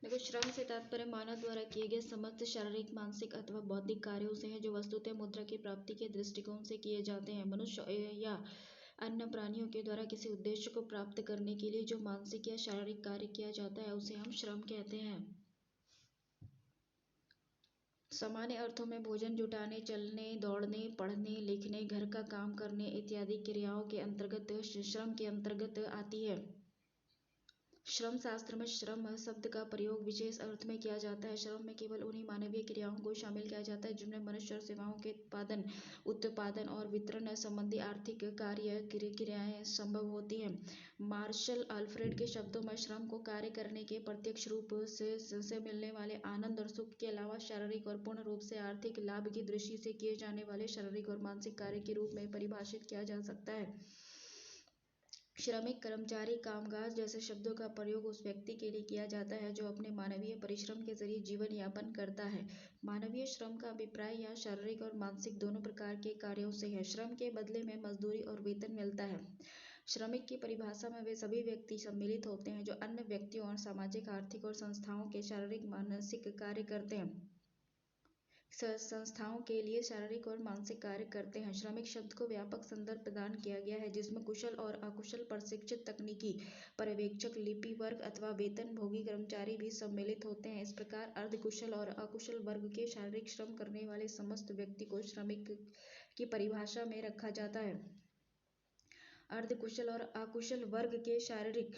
देखो, श्रम से तात्पर्य मानव द्वारा किए गए समस्त शारीरिक, मानसिक अथवा बौद्धिक कार्यों से है जो वस्तुतः मुद्रा की प्राप्ति के दृष्टिकोण से किए जाते हैं। मनुष्य या अन्य प्राणियों के द्वारा किसी उद्देश्य को प्राप्त करने के लिए जो मानसिक या शारीरिक कार्य किया जाता है उसे हम श्रम कहते हैं। सामान्य अर्थों में भोजन जुटाने, चलने, दौड़ने, पढ़ने, लिखने, घर का काम करने इत्यादि क्रियाओं के अंतर्गत श्रम के अंतर्गत आती है। श्रम शास्त्र में श्रम शब्द का प्रयोग विशेष अर्थ में किया जाता है। श्रम में केवल उन्हीं मानवीय क्रियाओं को शामिल किया जाता है जिनमें मनुष्य और सेवाओं के उत्पादन और वितरण संबंधी आर्थिक कार्य क्रियाएं संभव होती हैं। मार्शल अल्फ्रेड के शब्दों में श्रम को कार्य करने के प्रत्यक्ष रूप से मिलने वाले आनंद और सुख के अलावा शारीरिक और पूर्ण रूप से आर्थिक लाभ की दृष्टि से किए जाने वाले शारीरिक और मानसिक कार्य के रूप में परिभाषित किया जा सकता है। श्रमिक, कर्मचारी, कामगार जैसे शब्दों का प्रयोग उस व्यक्ति के लिए किया जाता है जो अपने मानवीय परिश्रम के जरिए जीवन यापन करता है। मानवीय श्रम का अभिप्राय यहाँ शारीरिक और मानसिक दोनों प्रकार के कार्यों से है। श्रम के बदले में मजदूरी और वेतन मिलता है। श्रमिक की परिभाषा में वे सभी व्यक्ति सम्मिलित होते हैं जो अन्य व्यक्तियों और सामाजिक, आर्थिक और संस्थाओं के शारीरिक, मानसिक कार्य करते हैं। संस्थाओं के लिए शारीरिक और मानसिक कार्य करते हैं। श्रमिक शब्द को व्यापक संदर्भ प्रदान किया गया है जिसमें कुशल और अकुशल, प्रशिक्षित तकनीकी पर्यवेक्षक, लिपि वर्ग अथवा वेतनभोगी कर्मचारी भी सम्मिलित होते हैं। इस प्रकार अर्धकुशल और अकुशल वर्ग के शारीरिक श्रम करने वाले समस्त व्यक्ति को श्रमिक की परिभाषा में रखा जाता है। अर्धकुशल और अकुशल वर्ग के शारीरिक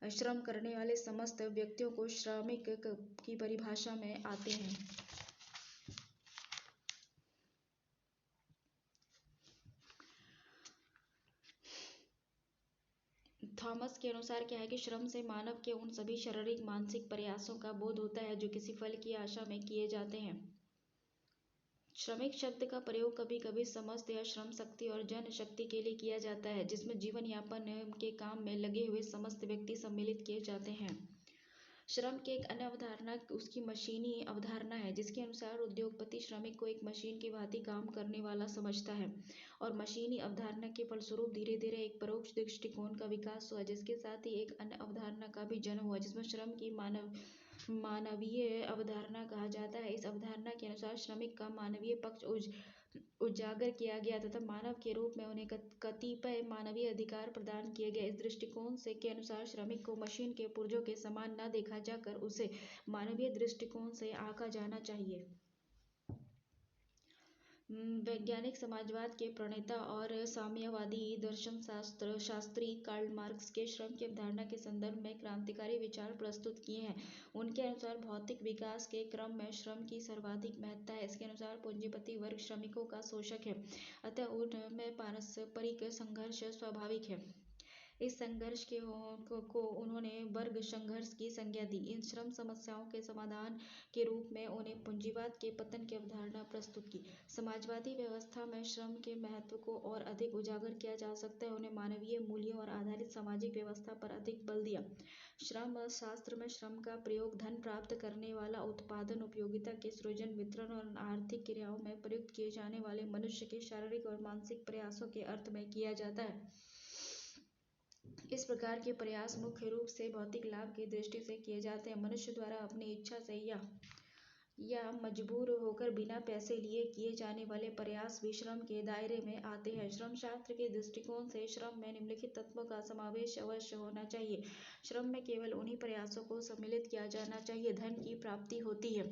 श्रम करने वाले समस्त व्यक्तियों को श्रमिक की परिभाषा में आते हैं। थॉमस के अनुसार क्या है कि श्रम से मानव के उन सभी शारीरिक, मानसिक प्रयासों का बोध होता है जो किसी फल की आशा में किए जाते हैं। श्रमिक शब्द का प्रयोग कभी कभी समस्त या श्रम शक्ति और जनशक्ति के लिए किया जाता है जिसमें जीवन यापन के काम में लगे हुए समस्त व्यक्ति सम्मिलित किए जाते हैं। श्रम की एक अन्य अवधारणा उसकी मशीनी अवधारणा है जिसके अनुसार उद्योगपति श्रमिक को एक मशीन की भांति काम करने वाला समझता है और मशीनी अवधारणा के फलस्वरूप धीरे धीरे एक परोक्ष दृष्टिकोण का विकास हुआ जिसके साथ ही एक अन्य अवधारणा का भी जन्म हुआ जिसमें श्रम की मानवीय अवधारणा कहा जाता है। इस अवधारणा के अनुसार श्रमिक का मानवीय पक्ष उजागर किया गया तथा मानव के रूप में उन्हें कतिपय मानवीय अधिकार प्रदान किए गए। इस दृष्टिकोण से के अनुसार श्रमिक को मशीन के पुर्जों के समान न देखा जाकर उसे मानवीय दृष्टिकोण से आंका जाना चाहिए। वैज्ञानिक समाजवाद के प्रणेता और साम्यवादी दर्शन शास्त्री कार्ल मार्क्स के श्रम की अवधारणा के संदर्भ में क्रांतिकारी विचार प्रस्तुत किए हैं। उनके अनुसार भौतिक विकास के क्रम में श्रम की सर्वाधिक महत्ता है। इसके अनुसार पूंजीपति वर्ग श्रमिकों का शोषक है अतः उनमें पारस्परिक संघर्ष स्वाभाविक है। इस संघर्ष को उन्होंने वर्ग संघर्ष की संज्ञा दी। इन श्रम समस्याओं के समाधान के रूप में उन्हें पूंजीवाद के पतन की अवधारणा प्रस्तुत की। समाजवादी व्यवस्था में श्रम के महत्व को और अधिक उजागर किया जा सकता है। उन्हें मानवीय मूल्यों और आधारित सामाजिक व्यवस्था पर अधिक बल दिया। श्रम शास्त्र में श्रम का प्रयोग धन प्राप्त करने वाला उत्पादन, उपयोगिता के सृजन, वितरण और आर्थिक क्रियाओं में प्रयुक्त किए जाने वाले मनुष्य के शारीरिक और मानसिक प्रयासों के अर्थ में किया जाता है। इस प्रकार के प्रयास मुख्य रूप से भौतिक लाभ की दृष्टि से किए जाते हैं। मनुष्य द्वारा अपनी इच्छा से या मजबूर होकर बिना पैसे लिए किए जाने वाले प्रयास भी श्रम के दायरे में आते हैं। श्रम शास्त्र के दृष्टिकोण से श्रम में निम्नलिखित तत्वों का समावेश अवश्य होना चाहिए। श्रम में केवल उन्हीं प्रयासों को सम्मिलित किया जाना चाहिए धन की प्राप्ति होती है।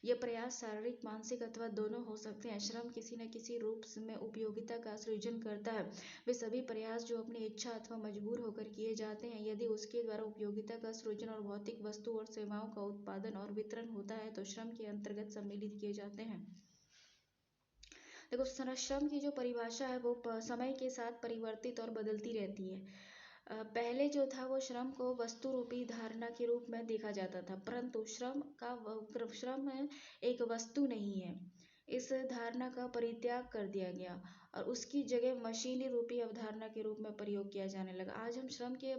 ये प्रयास शारीरिक, मानसिक अथवा दोनों हो सकते हैं। श्रम किसी न किसी रूप में उपयोगिता का सृजन करता है। वे सभी प्रयास जो अपनी इच्छा अथवा मजबूर होकर किए जाते हैं, यदि उसके द्वारा उपयोगिता का सृजन और भौतिक वस्तु और सेवाओं का उत्पादन और वितरण होता है तो श्रम के अंतर्गत सम्मिलित किए जाते हैं। देखो, श्रम की जो परिभाषा है वो समय के साथ परिवर्तित और बदलती रहती है। पहले जो था वो श्रम को वस्तु रूपी धारणा के रूप में देखा जाता था, परंतु श्रम एक वस्तु नहीं है, इस धारणा का परित्याग कर दिया गया और उसकी जगह मशीनी रूपी अवधारणा के रूप में प्रयोग किया जाने लगा। आज हम श्रम की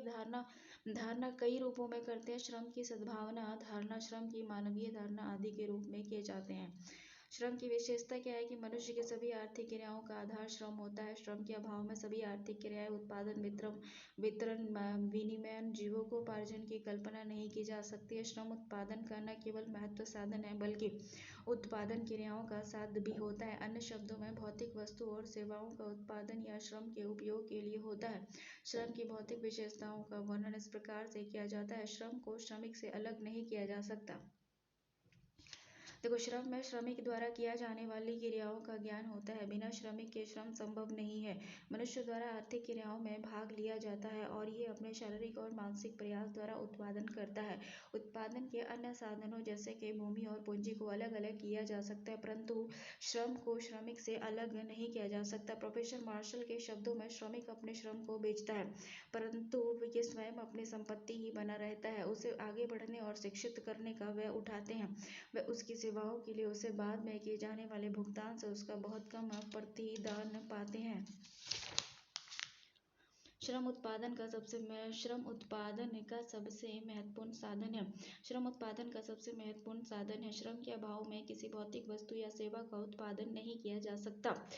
धारणा कई रूपों में करते हैं। श्रम की सद्भावना धारणा, श्रम की मानवीय धारणा आदि के रूप में किए जाते हैं। श्रम की विशेषता क्या है कि मनुष्य की सभी आर्थिक क्रियाओं का आधार श्रम होता है। श्रम के अभाव में सभी आर्थिक क्रियाएं, उत्पादन, वितरण, विनिमय, जीविकोपार्जन की कल्पना नहीं की जा सकती है। श्रम उत्पादन का न केवल महत्व साधन है बल्कि उत्पादन क्रियाओं का साध्य भी होता है। अन्य शब्दों में भौतिक वस्तु और सेवाओं का उत्पादन या श्रम के उपयोग के लिए होता है। श्रम की भौतिक विशेषताओं का वर्णन इस प्रकार से किया जाता है। श्रम को श्रमिक से अलग नहीं किया जा सकता। देखो, श्रम में श्रमिक द्वारा किया जाने वाली क्रियाओं का ज्ञान होता है। बिना श्रमिक के श्रम संभव नहीं है। मनुष्य द्वारा आर्थिक क्रियाओं में भाग लिया जाता है और ये अपने शारीरिक और मानसिक प्रयास द्वारा उत्पादन करता है। उत्पादन के अन्य साधनों जैसे कि भूमि और पूंजी को अलग अलग किया जा सकता है, परंतु श्रम को श्रमिक से अलग नहीं किया जा सकता। प्रोफेसर मार्शल के शब्दों में श्रमिक अपने श्रम को बेचता है, परंतु ये स्वयं अपनी संपत्ति ही बना रहता है। उसे आगे बढ़ने और शिक्षित करने का व्यय उठाते हैं। वे उसकी सेवाओं के लिए उसे बाद में किए जाने वाले भुगतान से उसका बहुत कम प्रतिदान पाते हैं। श्रम उत्पादन का सबसे महत्वपूर्ण साधन है। श्रम उत्पादन का सबसे महत्वपूर्ण साधन है। श्रम के अभाव में किसी भौतिक वस्तु या सेवा का उत्पादन नहीं किया जा सकता।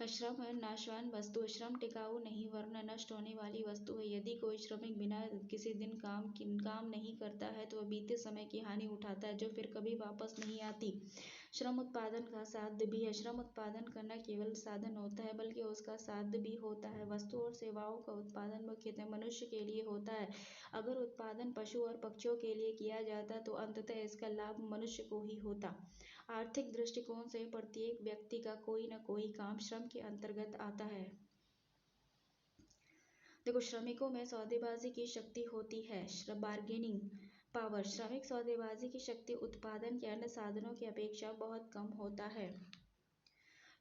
श्रम नाशवान वस्तु है। श्रम टिकाऊ नहीं वरना नष्ट होने वाली वस्तु है। यदि कोई श्रमिक बिना किसी दिन काम नहीं करता है तो वह बीते समय की हानि उठाता है जो फिर कभी वापस नहीं आती। श्रम उत्पादन का साध्य भी है। श्रम उत्पादन करना केवल साधन होता है बल्कि उसका साध्य भी होता है। वस्तु और सेवाओं का उत्पादन मुख्यतः मनुष्य के लिए होता है। अगर उत्पादन पशु और पक्षियों के लिए किया जाता तो अंततः इसका लाभ मनुष्य को ही होता। आर्थिक दृष्टिकोण से प्रत्येक व्यक्ति का कोई न कोई काम श्रम के अंतर्गत आता है। देखो, श्रमिकों में सौदेबाजी की शक्ति होती है। Bargaining power. श्रमिक सौदेबाजी की शक्ति उत्पादन के अन्य साधनों की अपेक्षा बहुत कम होता है।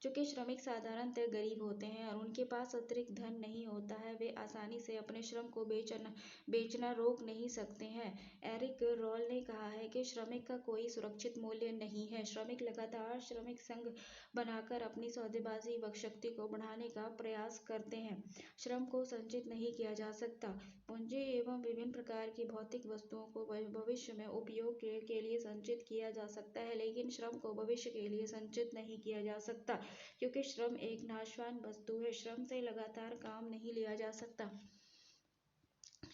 चूंकि श्रमिक साधारणतः गरीब होते हैं और उनके पास अतिरिक्त धन नहीं होता है, वे आसानी से अपने श्रम को बेचना रोक नहीं सकते हैं। एरिक रॉल ने कहा है कि श्रमिक का कोई सुरक्षित मूल्य नहीं है। श्रमिक लगातार श्रमिक संघ बनाकर अपनी सौदेबाजी शक्ति को बढ़ाने का प्रयास करते हैं। श्रम को संचित नहीं किया जा सकता। पूंजी एवं विभिन्न प्रकार की भौतिक वस्तुओं को भविष्य में उपयोग के लिए संचित किया जा सकता है, लेकिन श्रम को भविष्य के लिए संचित नहीं किया जा सकता, क्योंकि श्रम एक नाशवान वस्तु है। श्रम से लगातार काम नहीं लिया जा सकता।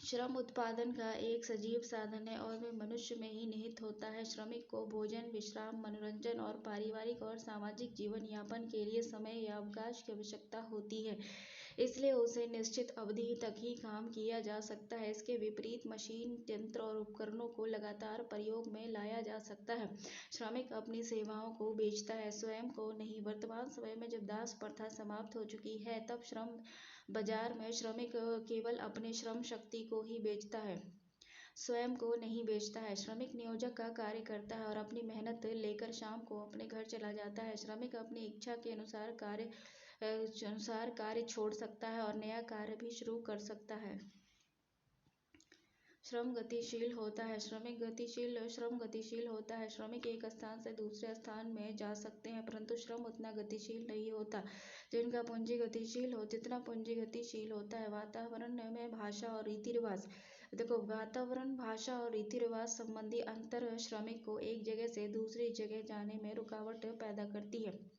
श्रम उत्पादन का एक सजीव साधन है और वह मनुष्य में ही निहित होता है। श्रमिक को भोजन, विश्राम, मनोरंजन और पारिवारिक और सामाजिक जीवन यापन के लिए समय या अवकाश की आवश्यकता होती है, इसलिए उसे निश्चित अवधि तक ही काम किया जा सकता है। इसके विपरीत मशीन, यंत्र और उपकरणों को लगातार प्रयोग में लाया जा सकता है। श्रमिक अपनी सेवाओं को बेचता है, स्वयं को नहीं। वर्तमान समय में जब दास प्रथा समाप्त हो चुकी है, तब श्रम बाजार में श्रमिक केवल अपने श्रम शक्ति को ही बेचता है, स्वयं को नहीं बेचता है। श्रमिक नियोजक का कार्य करता है और अपनी मेहनत लेकर शाम को अपने घर चला जाता है। श्रमिक अपनी इच्छा के अनुसार कार्य छोड़ सकता है और नया कार्य भी शुरू कर सकता है। श्रम गतिशील होता है। श्रम गतिशील होता है। श्रमिक एक स्थान से दूसरे स्थान में जा सकते हैं, परंतु श्रम उतना गतिशील नहीं होता जितना पूंजी गतिशील होता है। वातावरण में भाषा और रीति रिवाज। देखो, वातावरण, भाषा और रीति रिवाज संबंधी अंतर श्रमिक को एक जगह से दूसरी जगह जाने में रुकावट पैदा करती है।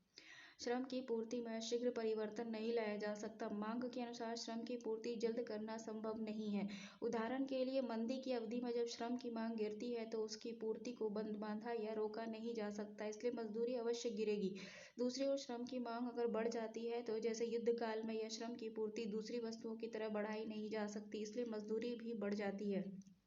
श्रम की पूर्ति में शीघ्र परिवर्तन नहीं लाया जा सकता। मांग के अनुसार श्रम की पूर्ति जल्द करना संभव नहीं है। उदाहरण के लिए, मंदी की अवधि में जब श्रम की मांग गिरती है तो उसकी पूर्ति को बांधा या रोका नहीं जा सकता, इसलिए मजदूरी अवश्य गिरेगी। दूसरी ओर, श्रम की मांग अगर बढ़ जाती है तो जैसे युद्ध काल में, यह श्रम की पूर्ति दूसरी वस्तुओं की तरह बढ़ाई नहीं जा सकती, इसलिए मजदूरी भी बढ़ जाती है।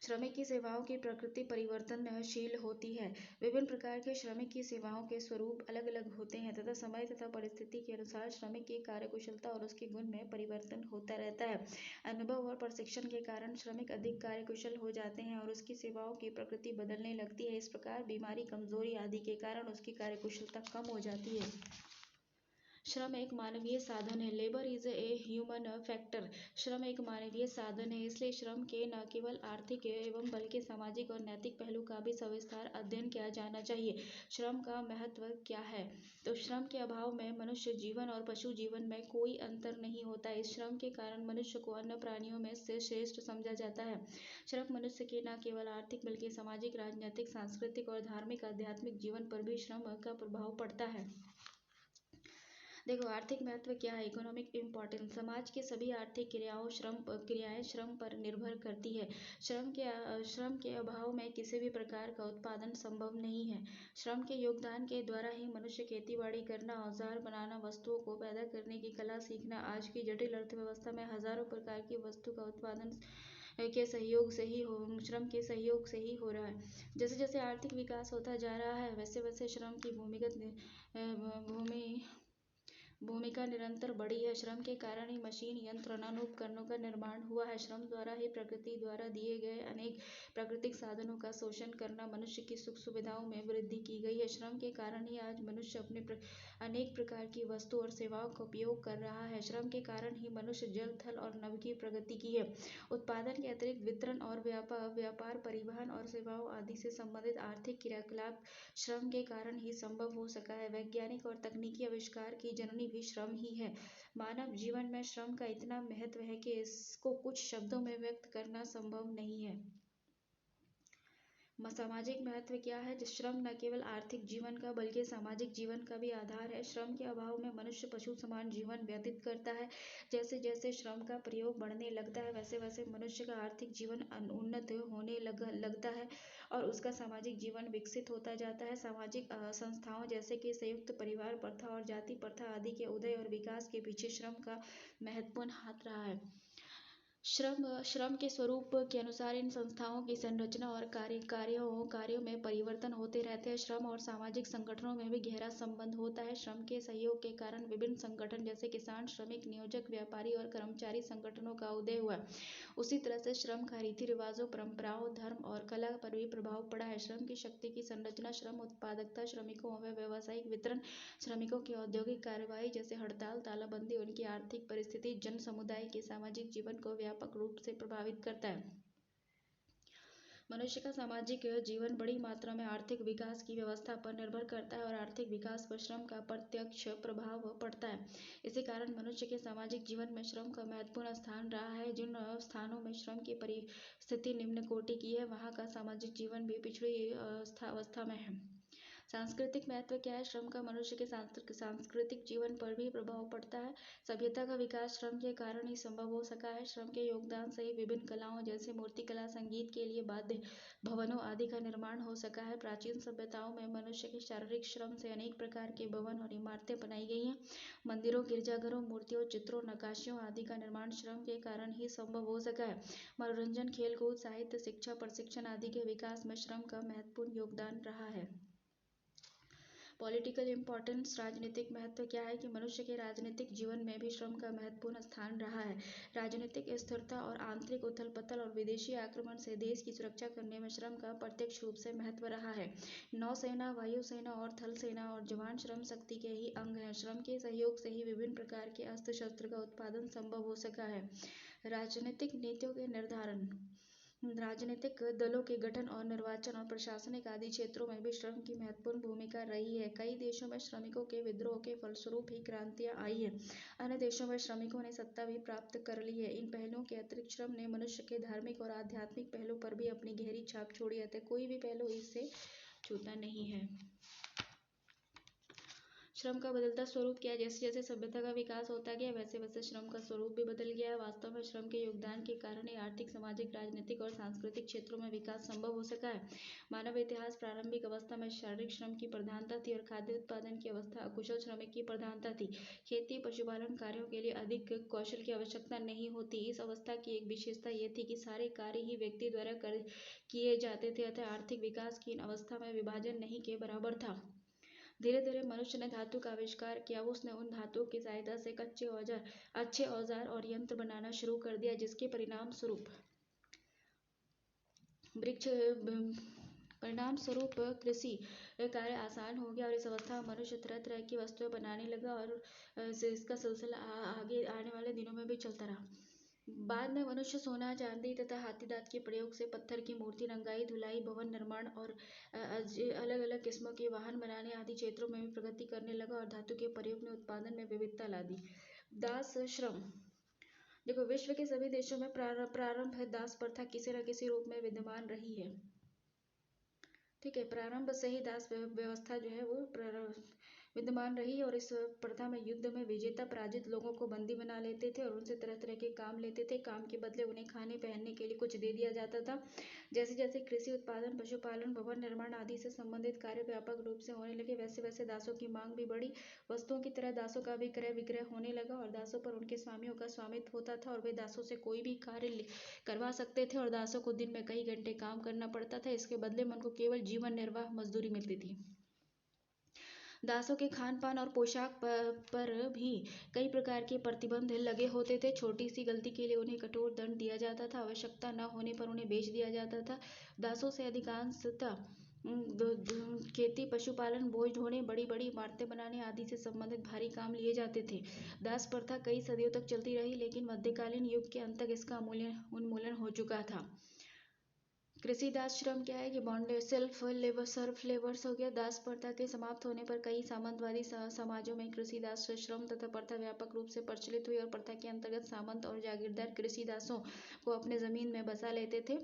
श्रमिक की सेवाओं की प्रकृति परिवर्तनशील होती है। विभिन्न प्रकार के श्रमिक की सेवाओं के स्वरूप अलग अलग होते हैं तथा समय तथा परिस्थिति के अनुसार श्रमिक की कार्यकुशलता और उसके गुण में परिवर्तन होता रहता है। अनुभव और प्रशिक्षण के कारण श्रमिक अधिक कार्यकुशल हो जाते हैं और उसकी सेवाओं की प्रकृति बदलने लगती है। इस प्रकार बीमारी, कमजोरी आदि के कारण उसकी कार्यकुशलता कम हो जाती है। श्रम एक मानवीय साधन है। Labour is a human factor. श्रम एक मानवीय साधन है, इसलिए श्रम के न केवल आर्थिक एवं बल्कि सामाजिक और नैतिक पहलू का भी सविस्तार अध्ययन किया जाना चाहिए। श्रम का महत्व क्या है? तो श्रम के अभाव में मनुष्य जीवन और पशु जीवन में कोई अंतर नहीं होता। इस श्रम के कारण मनुष्य को अन्य प्राणियों में से श्रेष्ठ समझा जाता है। श्रम मनुष्य के न केवल आर्थिक बल्कि सामाजिक, राजनीतिक, सांस्कृतिक और धार्मिक आध्यात्मिक जीवन पर भी श्रम का प्रभाव पड़ता है। देखो, आर्थिक महत्व क्या है? Economic importance. समाज की सभी आर्थिक क्रियाएं श्रम पर निर्भर करती है। श्रम के अभाव में किसी भी प्रकार का उत्पादन संभव नहीं है। श्रम के योगदान के द्वारा ही मनुष्य खेतीबाड़ी करना, औजार बनाना, वस्तुओं को पैदा करने की कला सीखना, आज की जटिल अर्थव्यवस्था में हजारों प्रकार की वस्तु का उत्पादन श्रम के सहयोग से ही हो रहा है। जैसे जैसे आर्थिक विकास होता जा रहा है, वैसे वैसे श्रम की भूमिका निरंतर बढ़ी है। श्रम के कारण ही मशीन, यंत्र, नूतन उपकरणों का निर्माण हुआ है। श्रम द्वारा ही प्रकृति द्वारा दिए गए अनेक प्राकृतिक साधनों का शोषण करना, मनुष्य की सुख सुविधाओं में वृद्धि की गई है। श्रम के कारण ही आज मनुष्य अनेक प्रकार की वस्तु और सेवाओं का उपयोग कर रहा है। श्रम के कारण ही मनुष्य जल, थल और नभ की प्रगति की है। उत्पादन के अतिरिक्त वितरण और व्यापार, परिवहन और सेवाओं आदि से संबंधित आर्थिक क्रियाकलाप श्रम के कारण ही संभव हो सका है। वैज्ञानिक और तकनीकी आविष्कार की जननी भी श्रम ही है। मानव जीवन में श्रम का इतना महत्व है कि इसको कुछ शब्दों में व्यक्त करना संभव नहीं है। सामाजिक महत्व क्या है? श्रम न केवल आर्थिक जीवन का बल्कि सामाजिक जीवन का भी आधार है। श्रम के अभाव में मनुष्य पशु समान जीवन व्यतीत करता है। जैसे जैसे श्रम का प्रयोग बढ़ने लगता है, वैसे वैसे मनुष्य का आर्थिक जीवन उन्नत होने लगता है और उसका सामाजिक जीवन विकसित होता जाता है। सामाजिक संस्थाओं जैसे कि संयुक्त परिवार प्रथा और जाति प्रथा आदि के उदय और विकास के पीछे श्रम का महत्वपूर्ण हाथ रहा है। श्रम के स्वरूप के अनुसार इन संस्थाओं की संरचना और कार्यों में परिवर्तन होते रहते हैं। श्रम और सामाजिक संगठनों में भी गहरा संबंध होता है। श्रम के सहयोग के कारण विभिन्न संगठन जैसे किसान, श्रमिक, नियोजक, व्यापारी और कर्मचारी संगठनों का उदय हुआ। उसी तरह से श्रम का रीति रिवाजों, परंपराओं, धर्म और कला पर भी प्रभाव पड़ा है। श्रम की शक्ति की संरचना, श्रम उत्पादकता, श्रमिकों व व्यावसायिक वितरण, श्रमिकों की औद्योगिक कार्यवाही जैसे हड़ताल, तालाबंदी, उनकी आर्थिक परिस्थिति, जन समुदाय के सामाजिक जीवन को व्यापक रूप से प्रभावित करता है। मनुष्य का सामाजिक जीवन बड़ी मात्रा में आर्थिक विकास की व्यवस्था पर निर्भर करता है और आर्थिक विकास पर श्रम का प्रत्यक्ष प्रभाव पड़ता है। इसी कारण मनुष्य के सामाजिक जीवन में श्रम का महत्वपूर्ण स्थान रहा है। जिन स्थानों में श्रम की परिस्थिति निम्न कोटि की है, वहाँ का सामाजिक जीवन भी पिछड़ी अवस्था में है। सांस्कृतिक महत्व क्या है? श्रम का मनुष्य के सांस्कृतिक जीवन पर भी प्रभाव पड़ता है। सभ्यता का विकास श्रम के कारण ही संभव हो सका है। श्रम के योगदान से ही विभिन्न कलाओं जैसे मूर्तिकला, संगीत के लिए वाद्य भवनों आदि का निर्माण हो सका है। प्राचीन सभ्यताओं में मनुष्य के शारीरिक श्रम से अनेक प्रकार के भवन और इमारतें बनाई गई हैं। मंदिरों, गिरजाघरों, मूर्तियों, चित्रों, नक्काशियों आदि का निर्माण श्रम के कारण ही संभव हो सका है। मनोरंजन, खेलकूद, साहित्य, शिक्षा, प्रशिक्षण आदि के विकास में श्रम का महत्वपूर्ण योगदान रहा है। Political importance. राजनीतिक महत्व क्या है कि मनुष्य के राजनीतिक जीवन में भी श्रम का महत्वपूर्ण स्थान रहा है। राजनीतिक स्थिरता और आंतरिक उथल पुथल और विदेशी आक्रमण से देश की सुरक्षा करने में श्रम का प्रत्यक्ष रूप से महत्व रहा है। नौसेना, वायुसेना और थल सेना और जवान श्रम शक्ति के ही अंग हैं। श्रम के सहयोग से ही विभिन्न प्रकार के अस्त्र शस्त्र का उत्पादन संभव हो सका है। राजनीतिक नीतियों के निर्धारण, राजनीतिक दलों के गठन और निर्वाचन और प्रशासनिक आदि क्षेत्रों में भी श्रम की महत्वपूर्ण भूमिका रही है। कई देशों में श्रमिकों के विद्रोह के फलस्वरूप ही क्रांतियां आई हैं। अन्य देशों में श्रमिकों ने सत्ता भी प्राप्त कर ली है। इन पहलुओं के अतिरिक्त श्रम ने मनुष्य के धार्मिक और आध्यात्मिक पहलू पर भी अपनी गहरी छाप छोड़ी है। कोई भी पहलू इससे छूता नहीं है। श्रम का बदलता स्वरूप क्या है? जैसे जैसे सभ्यता का विकास होता गया, वैसे वैसे श्रम का स्वरूप भी बदल गया है। वास्तव में श्रम के योगदान के कारण ही आर्थिक, सामाजिक, राजनीतिक और सांस्कृतिक क्षेत्रों में विकास संभव हो सका है। मानव इतिहास प्रारंभिक अवस्था में शारीरिक श्रम की प्रधानता थी और खाद्य उत्पादन की अवस्था अकुशल श्रमिक की प्रधानता थी। खेती, पशुपालन कार्यों के लिए अधिक कौशल की आवश्यकता नहीं होती। इस अवस्था की एक विशेषता ये थी कि सारे कार्य ही व्यक्ति द्वारा किए जाते थे, अतः आर्थिक विकास की इन अवस्था में विभाजन नहीं के बराबर था। धीरे धीरे मनुष्य ने धातु का आविष्कार किया। उसने उन धातुओं की सहायता से अच्छे औजार और यंत्र बनाना शुरू कर दिया, जिसके परिणाम स्वरूप परिणाम स्वरूप कृषि कार्य आसान हो गया और इस अवस्था में मनुष्य तरह तरह की वस्तुएं बनाने लगा और इसका सिलसिला आगे आने वाले दिनों में भी चलता रहा। बाद में मनुष्य सोना, चांदी तथा हाथी दांत के प्रयोग से पत्थर की मूर्ति, रंगाई, धुलाई, भवन निर्माण और अलग अलग किस्मों के वाहन बनाने आदि क्षेत्रों में भी प्रगति करने लगा और धातु के प्रयोग ने उत्पादन में विविधता ला दी। दास श्रम। देखो, विश्व के सभी देशों में प्रारंभ दास प्रथा किसी न किसी रूप में विद्यमान रही है। ठीक है, प्रारंभ से ही दास व्यवस्था जो है वो विद्यमान रही और इस प्रथा में युद्ध में विजेता पराजित लोगों को बंदी बना लेते थे और उनसे तरह तरह के काम लेते थे। काम के बदले उन्हें खाने पहनने के लिए कुछ दे दिया जाता था। जैसे जैसे कृषि उत्पादन, पशुपालन, भवन निर्माण आदि से संबंधित कार्य व्यापक रूप से होने लगे, वैसे वैसे दासों की मांग भी बढ़ी। वस्तुओं की तरह दासों का भी क्रय विक्रय होने लगा और दासों पर उनके स्वामियों का स्वामित्व होता था और वे दासों से कोई भी कार्य करवा सकते थे और दासों को दिन में कई घंटे काम करना पड़ता था। इसके बदले में उनको केवल जीवन निर्वाह मजदूरी मिलती थी। दासों के खान पान और पोशाक पर भी कई प्रकार के प्रतिबंध लगे होते थे। छोटी सी गलती के लिए उन्हें कठोर दंड दिया जाता था। आवश्यकता न होने पर उन्हें बेच दिया जाता था। दासों से अधिकांशतः खेती, पशुपालन, बोझ ढोने, बड़ी बड़ी इमारतें बनाने आदि से संबंधित भारी काम लिए जाते थे। दास प्रथा कई सदियों तक चलती रही, लेकिन मध्यकालीन युग के अंत तक इसका उन्मूलन हो चुका था। कृषि दास श्रम क्या है कि बॉन्डेड सर्फ लेवर्स हो गया। दास प्रथा के समाप्त होने पर कई सामंतवादी समाजों में कृषि दास श्रम तथा प्रथा व्यापक रूप से प्रचलित हुई और प्रथा के अंतर्गत सामंत और जागीरदार कृषि दासों को अपने जमीन में बसा लेते थे।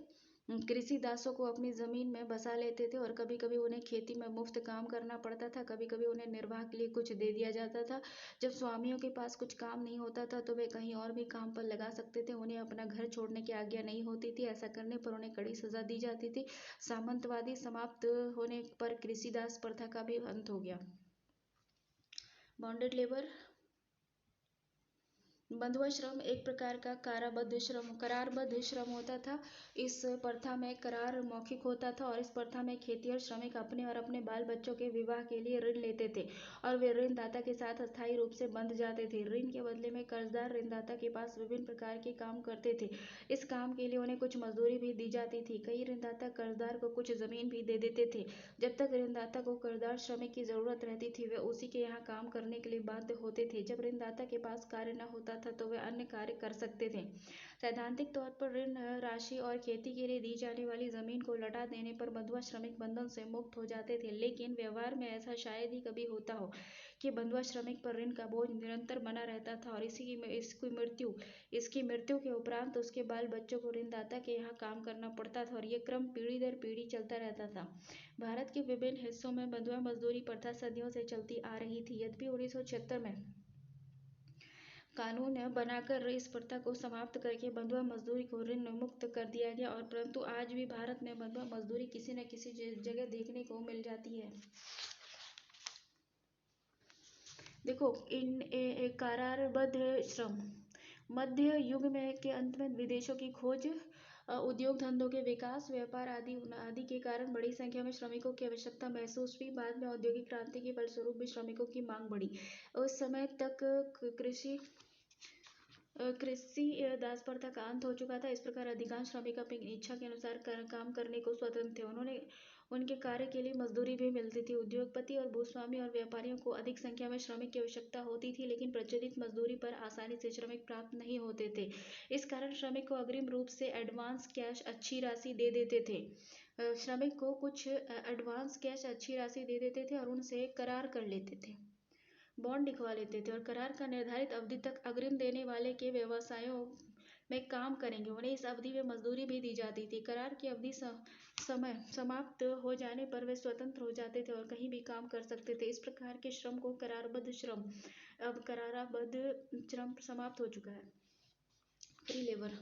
कृषि दासों को अपनी जमीन में बसा लेते थे और कभी कभी उन्हें खेती में मुफ्त काम करना पड़ता था। कभी कभी उन्हें निर्वाह के लिए कुछ दे दिया जाता था। जब स्वामियों के पास कुछ काम नहीं होता था तो वे कहीं और भी काम पर लगा सकते थे। उन्हें अपना घर छोड़ने की आज्ञा नहीं होती थी। ऐसा करने पर उन्हें कड़ी सजा दी जाती थी। सामंतवादी समाप्त होने पर कृषि दास प्रथा का भी अंत हो गया। Bonded labour. बंधुआ श्रम एक प्रकार का करारबद्ध श्रम होता था। इस प्रथा में करार मौखिक होता था और इस प्रथा में खेती और श्रमिक अपने और अपने बाल बच्चों के विवाह के लिए ऋण लेते थे और वे ऋणदाता के साथ अस्थायी रूप से बंध जाते थे। ऋण के बदले में कर्जदार ऋणदाता के पास विभिन्न प्रकार के काम करते थे। इस काम के लिए उन्हें कुछ मजदूरी भी दी जाती थी। कई ऋणदाता कर्जदार को कुछ जमीन भी दे देते थे। जब तक ऋणदाता को कर्जदार श्रमिक की जरूरत रहती थी वे उसी के यहाँ काम करने के लिए बाध्य होते थे। जब ऋणदाता के पास कार्य न होता था तो वे अन्य कार्य कर सकते थे। सैद्धांतिक तौर पर ऋण राशि और खेती के लिए दी जाने वाली जमीन को लौटा देने पर बंधुआ श्रमिक बंधन से मुक्त हो जाते थे। लेकिन व्यवहार में ऐसा शायद ही कभी होता हो कि बंधुआ श्रमिक पर ऋण का बोझ निरंतर बना रहता था और इसकी मृत्यु के उपरांत उसके बाल बच्चों को ऋणदाता के यहाँ काम करना पड़ता था और ये क्रम पीढ़ी दर पीढ़ी चलता रहता था। भारत के विभिन्न हिस्सों में बंधुआ मजदूरी प्रथा सदियों से चलती आ रही थी। यद्यपि 1976 में कानून बनाकर इस प्रथा को समाप्त करके बंधुआ मजदूरी को ऋण मुक्त कर दिया गया और परंतु आज भी भारत में बंधुआ मजदूरी किसी न किसी जगह देखने को मिल जाती है। देखो, करारबद्ध श्रम। मध्य युग में के अंत में विदेशों की खोज, उद्योग धंधों के विकास, व्यापार आदि के कारण बड़ी संख्या में श्रमिकों की आवश्यकता महसूस हुई। बाद में औद्योगिक क्रांति के फलस्वरूप भी श्रमिकों की मांग बढ़ी। उस समय तक कृषि दास प्रथा का अंत हो चुका था। इस प्रकार अधिकांश श्रमिक अपनी इच्छा के अनुसार काम करने को स्वतंत्र थे। उनके कार्य के लिए मजदूरी भी मिलती थी। उद्योगपति और भूस्वामी और व्यापारियों को अधिक संख्या में श्रमिक की आवश्यकता होती थी, लेकिन प्रचलित मजदूरी पर आसानी से श्रमिक प्राप्त नहीं होते थे। इस कारण श्रमिक को अग्रिम रूप से एडवांस कैश अच्छी राशि दे देते थे। श्रमिक को कुछ एडवांस कैश अच्छी राशि दे देते थे और उनसे करार कर लेते थे, बॉन्ड लिखवा लेते थे और करार का निर्धारित अवधि तक अग्रिम देने वाले के व्यवसायों में काम करेंगे। उन्हें इस अवधि में मजदूरी भी दी जाती थी। करार की अवधि समय समाप्त हो जाने पर वे स्वतंत्र हो जाते थे और कहीं भी काम कर सकते थे। इस प्रकार के श्रम को करारबद्ध श्रम। अब करारबद्ध श्रम समाप्त हो चुका है। Free labour.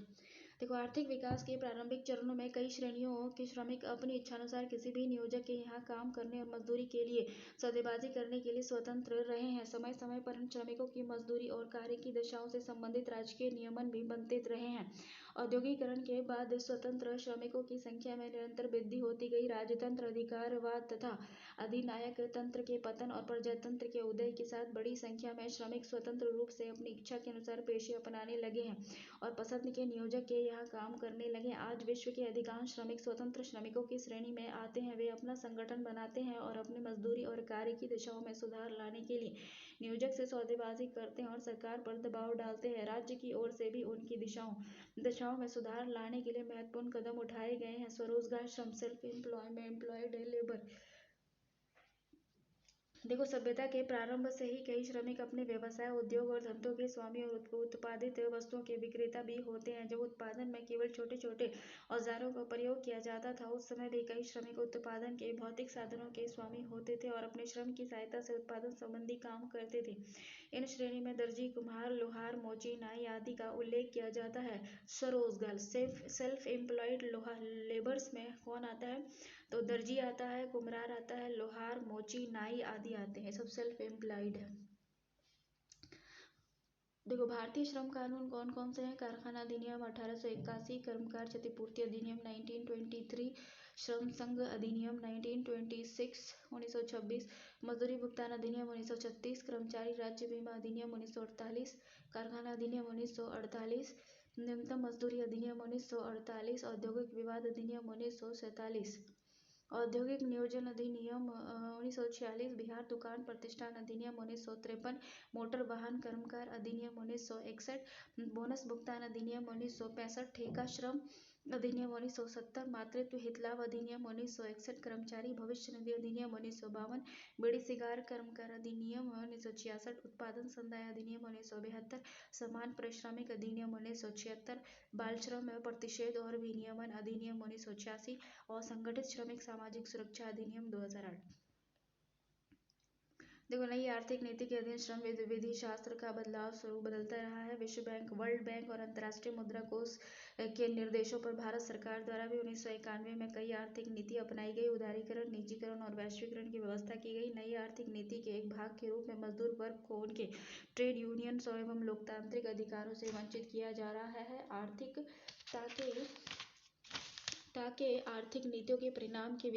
देखो, आर्थिक विकास के प्रारंभिक चरणों में कई श्रेणियों के श्रमिक अपनी इच्छानुसार किसी भी नियोजक के यहाँ काम करने और मजदूरी के लिए सौदेबाजी करने के लिए स्वतंत्र रहे हैं। समय समय पर इन श्रमिकों की मजदूरी और कार्य की दशाओं से संबंधित राजकीय नियमन भी बनते रहे हैं औद्योगिकरण के बाद स्वतंत्र श्रमिकों की संख्या में निरंतर वृद्धि होती गई। राजतंत्र, अधिकारवाद तथा अधिनायक तंत्र के पतन और प्रजातंत्र के उदय के साथ बड़ी संख्या में श्रमिक स्वतंत्र रूप से अपनी इच्छा के अनुसार पेशे अपनाने लगे हैं और पसंद के नियोजक के यहाँ काम करने लगे। आज विश्व के अधिकांश श्रमिक स्वतंत्र श्रमिकों की श्रेणी में आते हैं। वे अपना संगठन बनाते हैं और अपनी मजदूरी और कार्य की दिशाओं में सुधार लाने के लिए नियोजक से सौदेबाजी करते हैं और सरकार पर दबाव डालते हैं। राज्य की ओर से भी उनकी दिशाओं में सुधार लाने के लिए महत्वपूर्ण कदम उठाए गए हैं। स्वरोजगार श्रम, सेल्फ एम्प्लॉयमेंट, एम्प्लॉयड लेबर। देखो, सभ्यता के प्रारंभ से ही कई श्रमिक अपने व्यवसाय, उद्योग और धंधों के स्वामी और उत्पादित वस्तुओं के विक्रेता भी होते हैं। जब उत्पादन में केवल छोटे छोटे औजारों का प्रयोग किया जाता था, उस समय भी कई श्रमिक उत्पादन के भौतिक साधनों के स्वामी होते थे और अपने श्रम की सहायता से उत्पादन संबंधी काम करते थे। इन श्रेणी में दर्जी, कुम्हार, लोहार, मोची, नाई आदि का उल्लेख किया जाता है। स्वरोजगार, सेल्फ एम्प्लॉयड लेबर्स में कौन आता है? तो दर्जी आता है, कुम्हार आता है, लोहार, मोची, नाई आदि आते हैं, सब सेल्फ एम्प्लॉयड है। देखो, भारतीय श्रम कानून कौन कौन से हैं? कारखाना अधिनियम 1881, कर्मकार क्षतिपूर्ति अधिनियम 1923, श्रम संघ अधिनियम 1926 1926, मजदूरी भुगतान अधिनियम 1936, कर्मचारी राज्य बीमा अधिनियम 1948, कारखाना अधिनियम 1948, न्यूनतम मजदूरी अधिनियम 1948, औद्योगिक विवाद अधिनियम 1947, औद्योगिक नियोजन अधिनियम 1946, बिहार दुकान प्रतिष्ठान अधिनियम 1953, मोटर वाहन कर्मकार अधिनियम 1961, बोनस भुगतान अधिनियम 1965, ठेका श्रम अधिनियम 1970, मातृत्व हित लाभ अधिनियम 1961, कर्मचारी भविष्य निधि अधिनियम 1952, बीड़ी सिगार कर्मकार अधिनियम 1966, उत्पादन संदाय अधिनियम 1972, समान पारिश्रमिक अधिनियम 1976, बाल श्रम प्रतिषेध और विनियमन अधिनियम 1986, और संगठित श्रमिक सामाजिक सुरक्षा अधिनियम 2008। देखो, नई आर्थिक नीति के अधीन श्रम विधि शास्त्र का बदलाव स्वरूप बदलता रहा है। विश्व बैंक, वर्ल्ड बैंक और अंतर्राष्ट्रीय मुद्रा कोष के निर्देशों पर भारत सरकार द्वारा भी 1991 में कई आर्थिक नीति अपनाई गई। उदारीकरण, निजीकरण और वैश्वीकरण की व्यवस्था की गई। नई आर्थिक नीति के एक भाग के रूप में मजदूर वर्ग को उनके ट्रेड यूनियंस एवं लोकतांत्रिक अधिकारों से वंचित किया जा रहा है। ताकि आर्थिक नीतियों के परिणाम के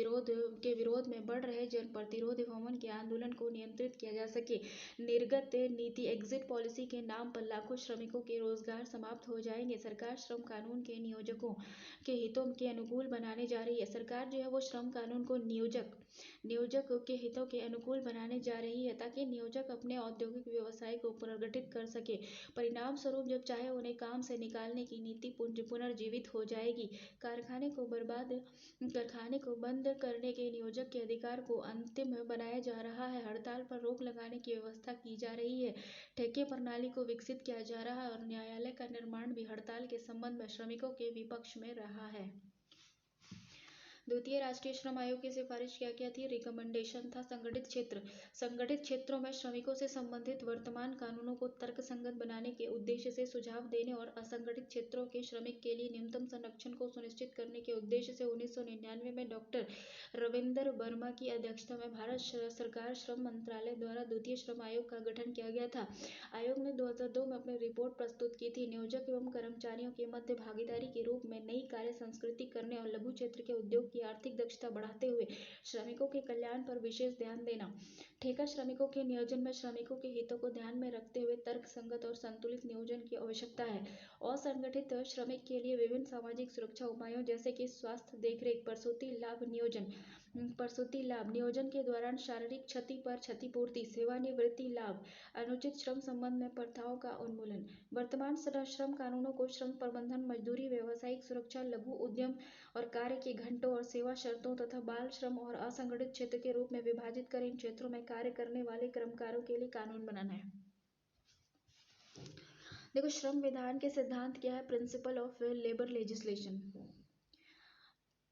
विरोध में बढ़ रहे जन प्रतिरोध एवं के आंदोलन को नियंत्रित किया जा सके। निर्गत नीति, एग्जिट पॉलिसी के नाम पर लाखों श्रमिकों के रोजगार समाप्त हो जाएंगे। सरकार श्रम कानून के नियोजकों के हितों के अनुकूल बनाने जा रही है। सरकार जो है वो श्रम कानून को नियोजक के हितों के अनुकूल बनाने जा रही है, ताकि नियोजक अपने औद्योगिक व्यवसाय को पुनर्गठित कर सके। परिणाम स्वरूप जब चाहे उन्हें काम से निकालने की नीति पुनर्जीवित हो जाएगी। कारखाने को बंद करने के नियोजक के अधिकार को अंतिम बनाया जा रहा है। हड़ताल पर रोक लगाने की व्यवस्था की जा रही है। ठेके प्रणाली को विकसित किया जा रहा है और न्यायालय का निर्माण भी हड़ताल के संबंध में श्रमिकों के विपक्ष में रहा है। द्वितीय राष्ट्रीय श्रम आयोग की सिफारिश क्या थी? रिकमेंडेशन था संगठित क्षेत्रों में श्रमिकों से संबंधित वर्तमान कानूनों को तर्कसंगत बनाने के उद्देश्य से सुझाव देने और असंगठित क्षेत्रों के श्रमिक के लिए न्यूनतम संरक्षण को सुनिश्चित करने के उद्देश्य से 1999 में डॉक्टर रविंदर वर्मा की अध्यक्षता में भारत सरकार श्रम मंत्रालय द्वारा द्वितीय श्रम आयोग का गठन किया गया था। आयोग ने 2002 में अपनी रिपोर्ट प्रस्तुत की थी। नियोजक एवं कर्मचारियों के मध्य भागीदारी के रूप में नई कार्य संस्कृति करने और लघु क्षेत्र के उद्योग की आर्थिक दक्षता बढ़ाते हुए श्रमिकों के कल्याण पर विशेष ध्यान देना। ठेका श्रमिकों के नियोजन में श्रमिकों के हितों को ध्यान में रखते हुए तर्कसंगत और संतुलित नियोजन की आवश्यकता है। असंगठित श्रमिक के लिए विभिन्न सामाजिक सुरक्षा उपायों जैसे कि स्वास्थ्य देखरेख, प्रसूति लाभ, नियोजन के दौरान शारीरिक क्षति पर क्षतिपूर्ति, सेवानिवृत्ति लाभ, अनुचित श्रम संबंध में प्रथाओं का उन्मूलन। वर्तमान श्रम कानूनों को श्रम प्रबंधन, मजदूरी, व्यावसायिक सुरक्षा, लघु उद्यम और कार्य के घंटों और सेवा शर्तों तथा बाल श्रम और असंगठित क्षेत्र के रूप में विभाजित कर इन क्षेत्रों में कार्य करने वाले कर्मकारों के लिए कानून बनाना है। देखो, श्रम विधान के सिद्धांत क्या है? Principle of labour legislation.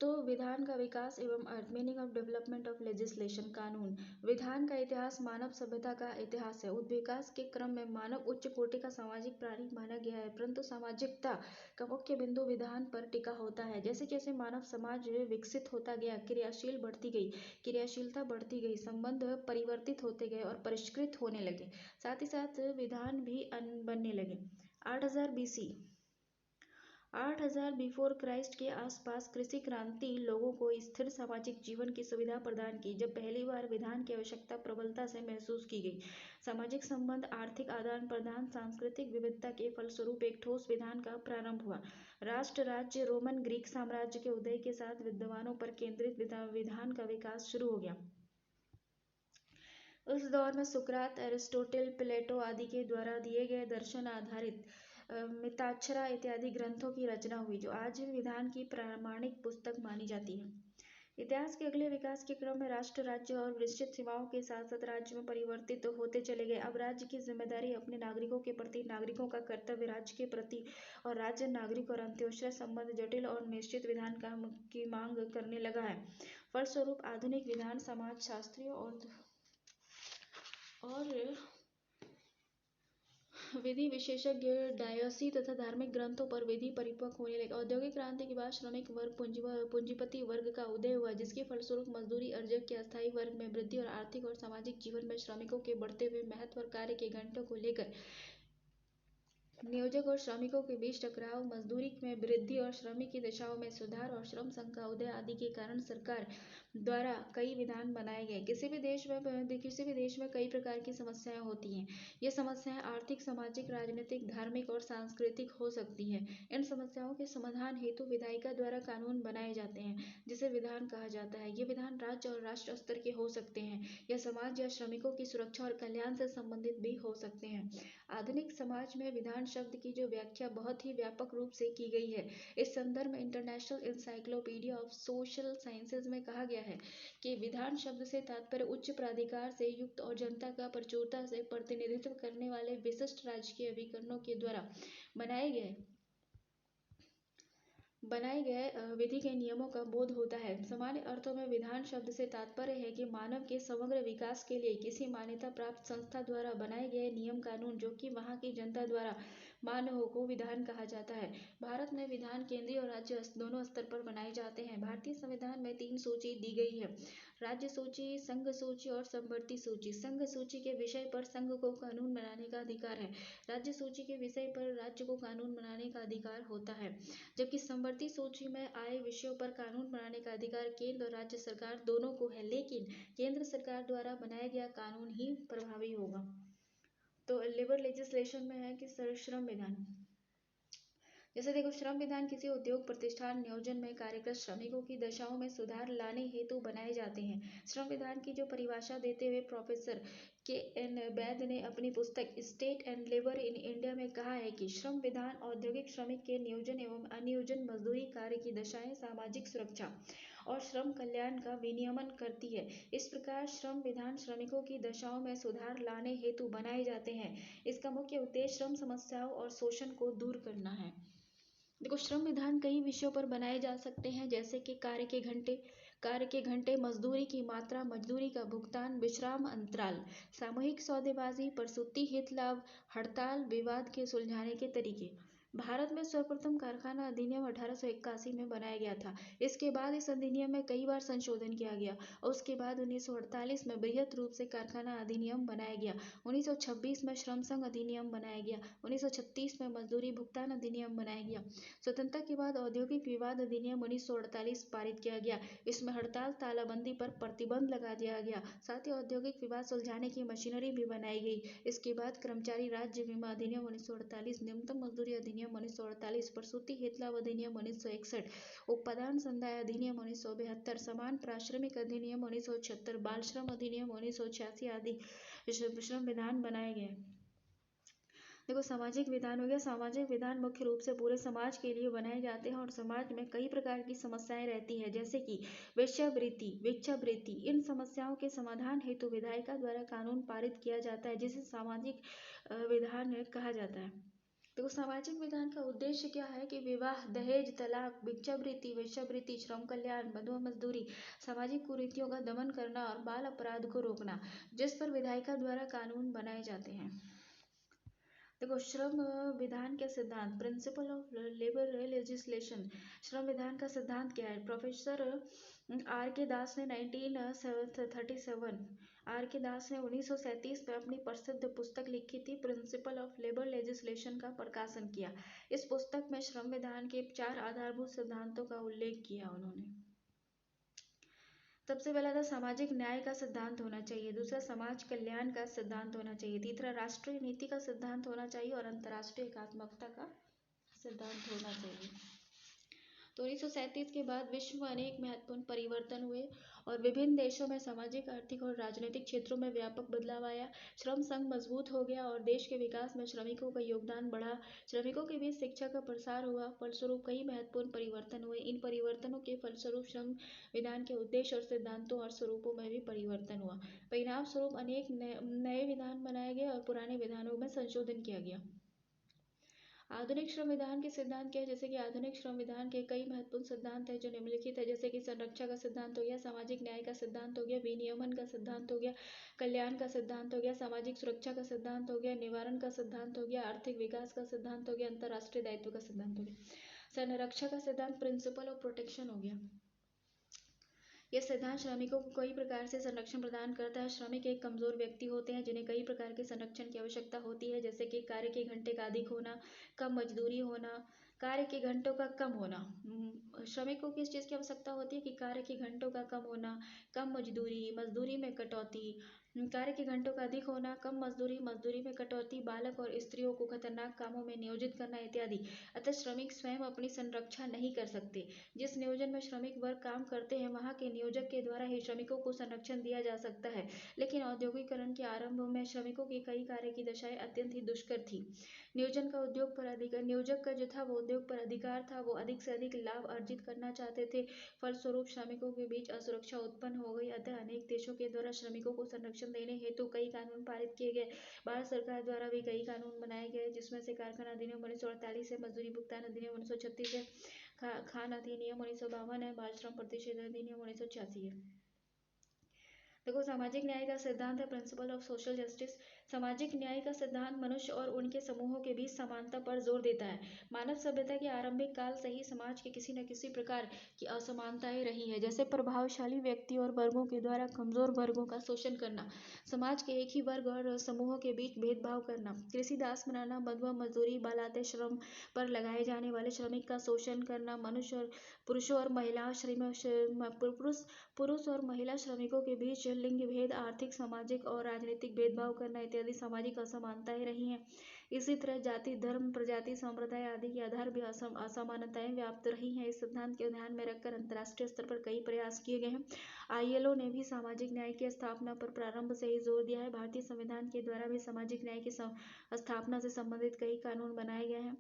तो विधान का विकास एवं meaning of development of legislation, कानून। विधान का इतिहास मानव सभ्यता का इतिहास है। विकास के क्रम में मानव उच्च कोटि का सामाजिक प्राणी माना गया है, परंतु सामाजिकता का मुख्य बिंदु विधान पर टिका होता है। जैसे जैसे मानव समाज विकसित होता गया, क्रियाशीलता बढ़ती गई, संबंध परिवर्तित होते गए और परिष्कृत होने लगे, साथ ही साथ विधान भी बनने लगे। 8000 BC 8000 बिफोर क्राइस्ट के आसपास कृषि क्रांति लोगों को स्थिर सामाजिक जीवन की सुविधा प्रदान की, जब पहली बार विधान की आवश्यकता प्रबलता से महसूस की गई। सामाजिक संबंध, आर्थिक आदान प्रदान, सांस्कृतिक विविधता के फलस्वरूप एक ठोस विधान का प्रारंभ हुआ। राष्ट्र राज्य रोमन ग्रीक साम्राज्य के उदय के साथ विद्वानों पर केंद्रित विधान का विकास शुरू हो गया। उस दौर में सुकरात, एरिस्टोटल, प्लेटो आदि के द्वारा दिए गए दर्शन आधारित मिताक्षरा इत्यादि ग्रंथों की रचना हुई, जो आज भी विधान की प्रामाणिक पुस्तक मानी जाती है। इतिहास के अगले विकास के क्रम में राष्ट्र राज्य और निश्चित सीमाओं के साथ साथ राज्य में परिवर्तित होते चले गए। अब राज्य की जिम्मेदारी अपने नागरिकों के प्रति, नागरिकों का कर्तव्य राज्य के प्रति और राज्य नागरिक और अंत्योदय संबंध जटिल और निश्चित विधान की मांग करने लगा है। फलस्वरूप आधुनिक विधान समाज शास्त्रियों और विधि विशेषज्ञ, डायोसी तथा धार्मिक ग्रंथों पर विधि परिपक्व होने लगे। औद्योगिक क्रांति के बाद श्रमिक वर्ग, पूंजीपति वर्ग का उदय हुआ, जिसके फलस्वरूप मजदूरी अर्जक के अस्थायी वर्ग में वृद्धि और आर्थिक और सामाजिक जीवन में श्रमिकों के बढ़ते हुए महत्व और कार्य के घंटों को लेकर नियोजक और श्रमिकों के बीच टकराव, मजदूरी में वृद्धि और श्रमिक की दशाओं में सुधार और श्रम संघ का उदय आदि के कारण सरकार द्वारा कई विधान बनाए गए। किसी भी देश में कई प्रकार की समस्याएं होती हैं। ये समस्याएं आर्थिक, सामाजिक, राजनीतिक, धार्मिक और सांस्कृतिक हो सकती हैं। इन समस्याओं के समाधान हेतु विधायिका द्वारा कानून बनाए जाते हैं, जिसे विधान कहा जाता है। ये विधान राज्य और राष्ट्र स्तर के हो सकते हैं या समाज या श्रमिकों की सुरक्षा और कल्याण से संबंधित भी हो सकते हैं। आधुनिक समाज में विधान शब्द की जो व्याख्या बहुत ही व्यापक रूप से की गई है, इस संदर्भ में international encyclopedia of social sciences में कहा गया है कि विधान शब्द से तात्पर्य उच्च प्राधिकार से युक्त और जनता का प्रचुरता से प्रतिनिधित्व करने वाले विशिष्ट राजकीय अभिकरणों के द्वारा बनाए गए विधि के नियमों का बोध होता है। सामान्य अर्थों में विधान शब्द से तात्पर्य है कि मानव के समग्र विकास के लिए किसी मान्यता प्राप्त संस्था द्वारा बनाए गए नियम कानून, जो कि वहाँ की जनता द्वारा मान्य हो, को विधान कहा जाता है। भारत में विधान केंद्रीय और राज्य दोनों स्तर पर बनाए जाते हैं। भारतीय संविधान में 3 सूची दी गई है: राज्य सूची, संघ सूची और समवर्ती सूची। संघ सूची के विषय पर संघ को कानून बनाने का अधिकार है। राज्य सूची के विषय पर राज्य को कानून बनाने का अधिकार होता है, जबकि समवर्ती सूची में आए विषयों पर कानून बनाने का अधिकार केंद्र और राज्य सरकार दोनों को है, लेकिन केंद्र सरकार द्वारा बनाया गया कानून ही प्रभावी होगा। तो लेबर लेजिस्लेशन में है कि श्रम विधान, जैसे देखो, श्रम विधान किसी उद्योग, प्रतिष्ठान, नियोजन में कार्यरत श्रमिकों की दशाओं में सुधार लाने हेतु बनाए जाते हैं। श्रम विधान की जो परिभाषा देते हुए प्रोफेसर के.एन. वैद ने अपनी पुस्तक state and labour in India में कहा है कि श्रम विधान औद्योगिक श्रमिक के नियोजन एवं अनियोजन, मजदूरी, कार्य की दशाएं, सामाजिक सुरक्षा और श्रम कल्याण का विनियमन करती है। इस प्रकार श्रम विधान श्रमिकों की दशाओं में सुधार लाने हेतु बनाए जाते हैं। इसका मुख्य उद्देश्य श्रम समस्याओं और शोषण को दूर करना है। देखो, श्रम विधान कई विषयों पर बनाए जा सकते हैं, जैसे कि कार्य के घंटे, मजदूरी की मात्रा, मजदूरी का भुगतान, विश्राम अंतराल, सामूहिक सौदेबाजी, प्रसूति हित लाभ, हड़ताल, विवाद के सुलझाने के तरीके। भारत में सर्वप्रथम कारखाना अधिनियम 1881 में बनाया गया था। इसके बाद इस अधिनियम में कई बार संशोधन किया गया और उसके बाद 1948 में बृहत रूप से कारखाना अधिनियम बनाया गया। 1926 में श्रम संघ अधिनियम बनाया गया। 1936 में मजदूरी भुगतान अधिनियम बनाया गया। स्वतंत्रता के बाद औद्योगिक विवाद अधिनियम 1948 पारित किया गया। इसमें हड़ताल, तालाबंदी पर प्रतिबंध लगा दिया गया। साथ ही औद्योगिक विवाद सुलझाने की मशीनरी भी बनाई गई। इसके बाद कर्मचारी राज्य बीमा अधिनियम 1948, न्यूनतम मजदूरी अधिनियम 1948, प्रसूति हित लाभ अधिनियम 1961, उपादान संदाय अधिनियम 1972, समान पारिश्रमिक अधिनियम 1976, बाल श्रम अधिनियम 1986 आदि श्रम विधान बनाए गए। देखो, सामाजिक विधान हो गया। सामाजिक विधान मुख्य रूप से पूरे समाज के लिए बनाए जाते हैं और समाज में कई प्रकार की समस्याएं रहती हैं, जैसे कि भिक्षावृत्ति। इन समस्याओं के समाधान हेतु विधायिका द्वारा कानून पारित किया जाता है, जिसे सामाजिक विधान कहा जाता है। तो सामाजिक विधान का उद्देश्य क्या है कि विवाह, दहेज, तलाक, भिक्षावृत्ति, वेश्यावृत्ति, श्रम कल्याण, बंधुआ मजदूरी, सामाजिक कुरीतियों का दमन करना और बाल अपराध को रोकना, जिस पर विधायिका द्वारा कानून बनाए जाते हैं। देखो, श्रम विधान के सिद्धांत, प्रिंसिपल ऑफ लेबर लेजिस्लेशन। श्रम विधान का सिद्धांत क्या है? Professor R.K. दास ने 1937 आर के दास ने 1937 में अपनी प्रसिद्ध पुस्तक लिखी थी, प्रिंसिपल ऑफ लेबर लेजिस्लेशन का प्रकाशन किया। इस पुस्तक में श्रम विधान के 4 आधारभूत सिद्धांतों का उल्लेख किया उन्होंने। सबसे पहला था सामाजिक न्याय का सिद्धांत होना चाहिए, दूसरा समाज कल्याण का सिद्धांत होना चाहिए, तीसरा राष्ट्रीय नीति का सिद्धांत होना चाहिए और अंतर्राष्ट्रीय एकात्मकता का सिद्धांत होना चाहिए। तो 1937 के बाद विश्व में अनेक महत्वपूर्ण परिवर्तन हुए और विभिन्न देशों में सामाजिक, आर्थिक और राजनीतिक क्षेत्रों में व्यापक बदलाव आया। श्रम संघ मजबूत हो गया और देश के विकास में श्रमिकों का योगदान बढ़ा। श्रमिकों के बीच शिक्षा का प्रसार हुआ, फलस्वरूप कई महत्वपूर्ण परिवर्तन हुए। इन परिवर्तनों के फलस्वरूप श्रम विधान के उद्देश्य और सिद्धांतों और स्वरूपों में भी परिवर्तन हुआ। परिणाम स्वरूप अनेक नए विधान बनाए गए और पुराने विधानों में संशोधन किया गया। आधुनिक श्रम विधान के सिद्धांत क्या है? जैसे कि आधुनिक श्रम विधान के कई महत्वपूर्ण सिद्धांत है जो निम्नलिखित है, जैसे कि संरक्षा का सिद्धांत हो गया, सामाजिक न्याय का सिद्धांत हो गया, विनियमन का सिद्धांत हो गया, कल्याण का सिद्धांत हो गया, सामाजिक सुरक्षा का सिद्धांत हो गया, निवारण का सिद्धांत हो गया, आर्थिक विकास का सिद्धांत हो गया, अंतर्राष्ट्रीय दायित्व का सिद्धांत हो गया। संरक्षा का सिद्धांत प्रिंसिपल ऑफ प्रोटेक्शन हो गया। यह सिद्धांत श्रमिकों को कई प्रकार से संरक्षण प्रदान करता है। श्रमिक एक कमजोर व्यक्ति होते हैं जिन्हें कई प्रकार के संरक्षण की आवश्यकता होती है, जैसे कि कार्य के घंटे का अधिक होना, कम मजदूरी होना, कार्य के घंटों का कम होना। श्रमिक को किस चीज़ की आवश्यकता होती है कि कार्य के घंटों का कम होना, कम मजदूरी, मजदूरी में कटौती, कार्य के घंटों का अधिक होना, कम मजदूरी, मजदूरी में कटौती, बालक और स्त्रियों को खतरनाक कामों में नियोजित करना इत्यादि। अतः श्रमिक स्वयं अपनी संरक्षा नहीं कर सकते। जिस नियोजन में श्रमिक वर्ग काम करते हैं वहां के नियोजक के द्वारा ही श्रमिकों को संरक्षण दिया जा सकता है। लेकिन औद्योगिकरण के आरंभ में श्रमिकों की कई कार्य की दशाएं अत्यंत ही दुष्कर थी। नियोजन का उद्योग पर अधिकार, नियोजक का जो था वो उद्योग पर अधिकार था, वो अधिक से अधिक लाभ अर्जित करना चाहते थे। फलस्वरूप श्रमिकों के बीच असुरक्षा उत्पन्न हो गई। अतः अनेक देशों के द्वारा श्रमिकों को संरक्षण देने हेतु कई कानून पारित किए गए। भारत सरकार द्वारा भी कई कानून बनाए गए, जिसमें से कारखाना अधिनियम 1948 है, मजदूरी भुगतान अधिनियम 1936 है, खान अधिनियम 1952 है, बाल श्रम प्रतिषेध अधिनियम 1986 है। देखो, सामाजिक न्याय का सिद्धांत है प्रिंसिपल ऑफ सोशल जस्टिस। सामाजिक न्याय का सिद्धांत मनुष्य और उनके समूहों के बीच समानता पर जोर देता है। मानव सभ्यता के आरंभिक काल से ही समाज के किसी न किसी प्रकार की असमानताएं रही है, जैसे प्रभावशाली व्यक्ति और वर्गों के द्वारा कमजोर वर्गों का शोषण करना, समाज के एक ही वर्ग और समूहों के बीच भेदभाव करना, कृषि दास बनाना, बंधुआ मजदूरी, बालाते श्रम पर लगाए जाने वाले श्रमिक का शोषण करना, मनुष्य और पुरुषों और महिला पुरुष और महिला श्रमिकों के बीच लिंग भेद, आर्थिक, सामाजिक और राजनीतिक भेदभाव करना इत्यादि सामाजिक असमानताएं रही हैं। इसी तरह जाति, धर्म, प्रजाति, संप्रदाय आदि के आधार भी असमानताएं व्याप्त रही हैं। इस सिद्धांत को ध्यान में रखकर अंतर्राष्ट्रीय स्तर पर कई प्रयास किए गए हैं। ILO ने भी सामाजिक न्याय की स्थापना पर प्रारंभ से ही जोर दिया है। भारतीय संविधान के द्वारा भी सामाजिक न्याय की स्थापना से संबंधित कई कानून बनाए गए हैं।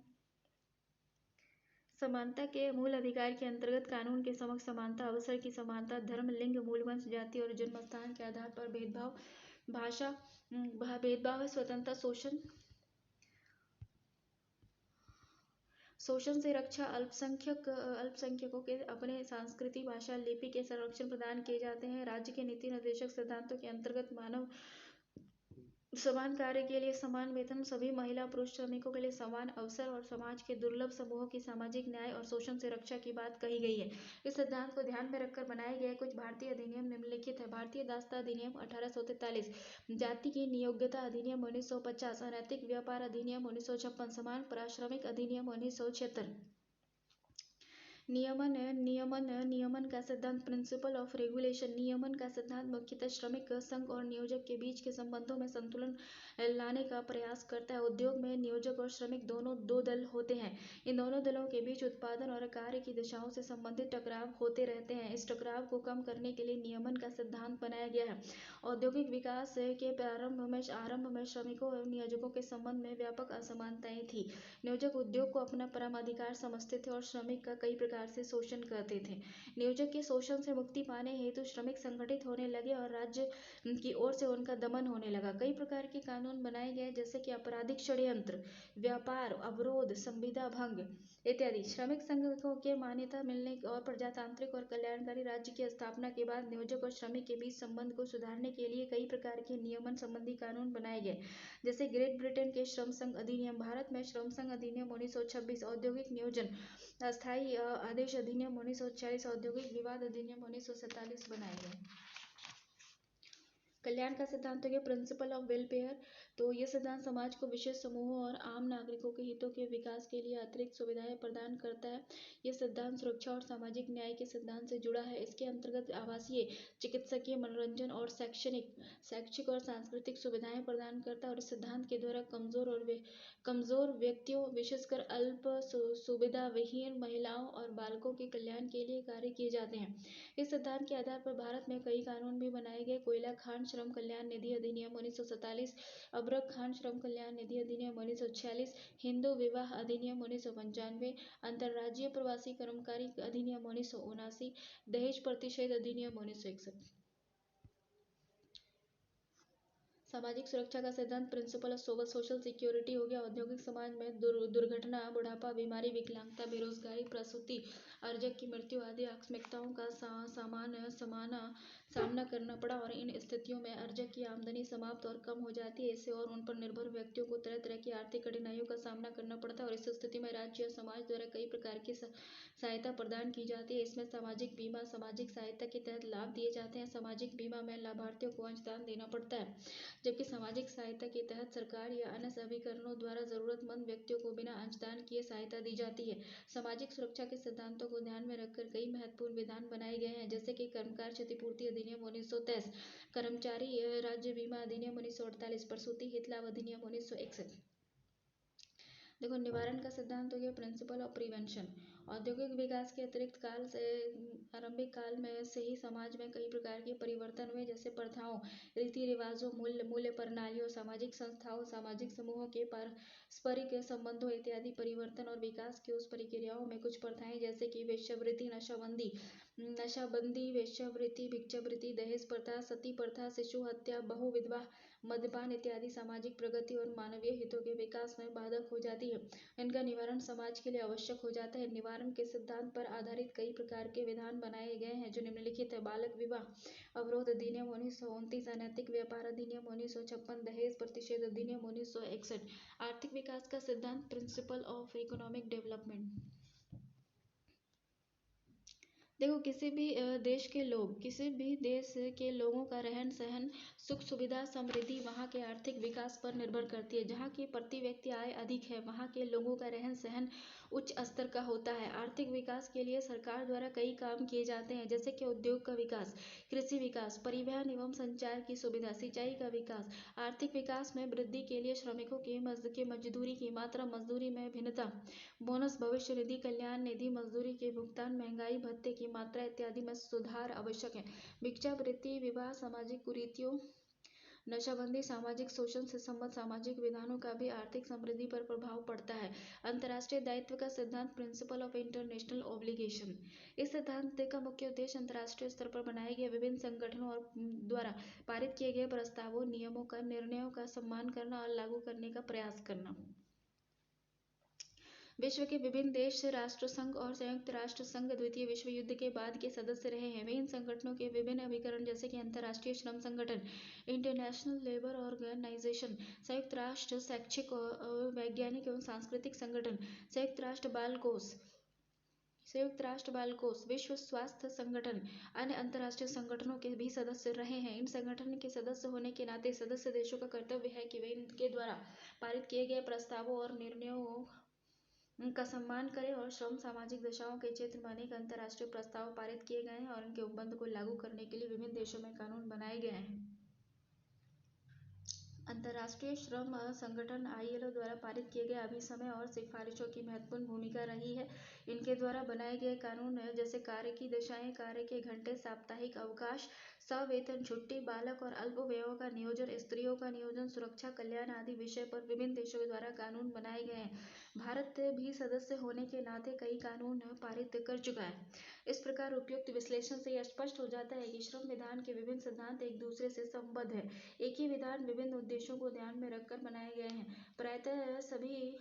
समानता के मूल अधिकार के अंतर्गत कानून के समक्ष समानता, अवसर की समानता, धर्म, लिंग, मूल वंश, जाति और जन्म स्थान के आधार पर भेदभाव, भाषा भेदभाव, स्वतंत्रता, शोषण से रक्षा, अल्पसंख्यकों के अपने संस्कृति, भाषा, लिपि के संरक्षण प्रदान किए जाते हैं। राज्य के नीति निर्देशक सिद्धांतों के अंतर्गत मानव समान कार्य के लिए समान वेतन, सभी महिला पुरुष श्रमिकों के लिए समान अवसर और समाज के दुर्लभ समूहों की सामाजिक न्याय और शोषण से रक्षा की बात कही गई है। इस सिद्धांत को ध्यान में रखकर बनाए गए कुछ भारतीय अधिनियम निम्नलिखित है। भारतीय दासता अधिनियम 1843, जाति की नियोग्यता अधिनियम 1950, अनैतिक व्यापार अधिनियम 1956, समान पारिश्रमिक अधिनियम 1976। नियमन का सिद्धांत प्रिंसिपल ऑफ रेगुलेशन। नियमन का सिद्धांत मुख्यतः श्रमिक संघ और नियोजक के बीच के संबंधों में संतुलन लाने का प्रयास करता है। उद्योग में नियोजक और श्रमिक दोनों दो दल होते हैं। इन दोनों दलों के बीच उत्पादन और कार्य की दिशाओं से संबंधित टकराव होते रहते हैं। इस टकराव को कम करने के लिए नियमन का सिद्धांत बनाया गया है। औद्योगिक विकास के आरंभ में श्रमिकों और नियोजकों के संबंध में व्यापक असमानताएं थी। नियोजक उद्योग को अपना परम अधिकार समझते थे और श्रमिक का कई प्रकार से शोषण करते थे। नियोजक के शोषण से मुक्ति पाने हेतु श्रमिक संगठित होने लगे और राज्य की ओर से उनका दमन होने लगा। कई प्रकार के कानून बनाए गए, जैसे कि आपराधिक षड्यंत्र, व्यापार अवरोध, संविदा भंग इत्यादि। श्रमिक संघ के मान्यता मिलने और प्रजातांत्रिक और कल्याणकारी राज्य की स्थापना के बाद नियोजक और श्रमिक के बीच संबंध को सुधारने के लिए कई प्रकार के नियमन संबंधी कानून बनाए गए, जैसे ग्रेट ब्रिटेन के श्रम संघ अधिनियम, भारत में श्रम संघ अधिनियम 1926, औद्योगिक नियोजन अस्थायी आदेश अधिनियम 1940, औद्योगिक विवाद अधिनियम 1947 बनाए गए। कल्याण का सिद्धांत हो गया प्रिंसिपल ऑफ वेलफेयर। तो ये सिद्धांत समाज को विशेष समूहों और आम नागरिकों के हितों के विकास के लिए अतिरिक्त सुविधाएं प्रदान करता है। ये सिद्धांत सुरक्षा और सामाजिक न्याय के सिद्धांत से जुड़ा है। इसके अंतर्गत आवासीय, चिकित्सकीय, मनोरंजन और शैक्षिक और सांस्कृतिक सुविधाएं प्रदान करता है। और इस सिद्धांत के द्वारा कमजोर व्यक्तियों, विशेषकर अल्प सुविधा विहीन महिलाओं और बालकों के कल्याण के लिए कार्य किए जाते हैं। इस सिद्धांत के आधार पर भारत में कई कानून भी बनाए गए। कोयला खान श्रम कल्याण निधि अधिनियम 1947, अब्रक खान श्रम कल्याण निधि अधिनियम 1946, हिंदू विवाह अधिनियम 1995, अंतर्राज्यीय प्रवासी कर्मकारी अधिनियम 1979, दहेज प्रतिषेध अधिनियम 1961। सामाजिक सुरक्षा का सिद्धांत प्रिंसिपल ऑफ सोशल सिक्योरिटी हो गया। औद्योगिक समाज में दुर्घटना, बुढ़ापा, बीमारी, विकलांगता, बेरोजगारी, प्रसूति, अर्जक की मृत्यु आदि आकस्मिकताओं का सामना करना पड़ा और इन स्थितियों में अर्जक की आमदनी समाप्त और कम हो जाती है। इससे और उन पर निर्भर व्यक्तियों को तरह तरह की आर्थिक कठिनाइयों का सामना करना पड़ता है और इस स्थिति में राज्य या समाज द्वारा कई प्रकार की सहायता प्रदान की जाती है। इसमें सामाजिक बीमा, सामाजिक सहायता के तहत लाभ दिए जाते हैं। सामाजिक बीमा में लाभार्थियों को अंशदान देना पड़ता है, जबकि सामाजिक सहायता के तहत सरकार या अन्य अभिकरणों द्वारा जरूरतमंद व्यक्तियों को बिना अंशदान किए सहायता दी जाती है। सामाजिक सुरक्षा के सिद्धांतों को ध्यान में रखकर कई महत्वपूर्ण विधान बनाए गए हैं, जैसे कि कर्मकार क्षतिपूर्ति अधिनियम 1923, कर्मचारी राज्य बीमा अधिनियम 1948, प्रसूति हित लाभ अधिनियम 1961। देखो, निवारण का सिद्धांत हो गया प्रिंसिपल ऑफ प्रिवेंशन। औद्योगिक विकास के अतिरिक्त काल से आरंभिक काल में से ही समाज में कई प्रकार के परिवर्तन हुए, जैसे प्रथाओं, रीति रिवाजों, मूल्य प्रणालियों, सामाजिक संस्थाओं, सामाजिक समूहों के पारस्परिक संबंधों इत्यादि परिवर्तन और विकास की उस प्रक्रियाओं में कुछ प्रथाएं जैसे कि वेश्यावृत्ति, वेश्यावृत्ति, भिक्षावृत्ति, दहेज प्रथा, सती प्रथा, शिशु हत्या, बहु विधवा, मद्यपान इत्यादि सामाजिक प्रगति और मानवीय हितों के विकास में बाधक हो जाती है। इनका निवारण समाज के लिए आवश्यक हो जाता है। निवारण के सिद्धांत पर आधारित कई प्रकार के विधान बनाए गए हैं, जो निम्नलिखित है। बालक विवाह अवरोध अधिनियम 1929, अनैतिक व्यापार अधिनियम 1956, दहेज प्रतिषेध अधिनियम 1961। आर्थिक विकास का सिद्धांत प्रिंसिपल ऑफ इकोनॉमिक डेवलपमेंट। देखो, किसी भी देश के लोगों का रहन सहन, सुख सुविधा, समृद्धि वहाँ के आर्थिक विकास पर निर्भर करती है। जहाँ की प्रति व्यक्ति आय अधिक है, वहाँ के लोगों का रहन सहन उच्च स्तर का होता है। आर्थिक विकास के लिए सरकार द्वारा कई काम किए जाते हैं, जैसे कि उद्योग का विकास, कृषि विकास, परिवहन एवं संचार की सुविधा, सिंचाई का विकास। आर्थिक विकास में वृद्धि के लिए श्रमिकों के मजदूरी की मात्रा, मजदूरी में भिन्नता, बोनस, भविष्य निधि, कल्याण निधि, मजदूरी के भुगतान, महंगाई भत्ते की मात्रा इत्यादि में सुधार आवश्यक है। भिक्षावृत्ति, विवाह, सामाजिक कुरीतियों, नशाबंदी, सामाजिक शोषण से संबद्ध सामाजिक विधानों का भी आर्थिक समृद्धि पर प्रभाव पड़ता है। अंतर्राष्ट्रीय दायित्व का सिद्धांत प्रिंसिपल ऑफ इंटरनेशनल ऑब्लिगेशन। इस सिद्धांत का मुख्य उद्देश्य अंतर्राष्ट्रीय स्तर पर बनाए गए विभिन्न संगठनों और द्वारा पारित किए गए प्रस्तावों, नियमों का, निर्णयों का सम्मान करना और लागू करने का प्रयास करना। विश्व के विभिन्न देश राष्ट्र संघ और संयुक्त राष्ट्र संघ द्वितीय विश्व युद्ध के बाद के सदस्य रहे हैं। वे इन संगठनों के विभिन्न अभिकरण जैसे कि अंतर्राष्ट्रीय श्रम संगठन, इंटरनेशनल लेबर ऑर्गेनाइजेशन, संयुक्त राष्ट्र शैक्षिक वैज्ञानिक एवं सांस्कृतिक संगठन, संयुक्त राष्ट्र बाल कोष, विश्व स्वास्थ्य संगठन, अन्य अंतर्राष्ट्रीय संगठनों के भी सदस्य रहे हैं। इन संगठन के सदस्य होने के नाते सदस्य देशों का कर्तव्य है कि वे इनके द्वारा पारित किए गए प्रस्तावों और निर्णयों का सम्मान करें और श्रम सामाजिक दशाओं के क्षेत्र में अनेक अंतर्राष्ट्रीय प्रस्ताव पारित किए गए हैं और इनके उपबंध को लागू करने के लिए विभिन्न देशों में कानून बनाए गए हैं। अंतर्राष्ट्रीय श्रम संगठन ILO द्वारा पारित किए गए अभिसमय और सिफारिशों की महत्वपूर्ण भूमिका रही है। इनके द्वारा बनाए गए कानून जैसे कार्य की दशाएं, कार्य के घंटे, साप्ताहिक अवकाश, सवेतन छुट्टी, बालक और अल्प वयों का नियोजन, स्त्रियों का नियोजन, सुरक्षा, कल्याण आदि विषय पर विभिन्न देशों के द्वारा कानून बनाए गए हैं। भारत भी सदस्य होने के नाते कई कानून पारित कर चुका है। इस प्रकार उपयुक्त विश्लेषण से यह स्पष्ट हो जाता है कि श्रम विधान के विभिन्न सिद्धांत एक दूसरे से संबद्ध है। एक ही विधान विभिन्न उद्देश्यों को ध्यान में रखकर बनाए गए हैं। प्रायतः सभी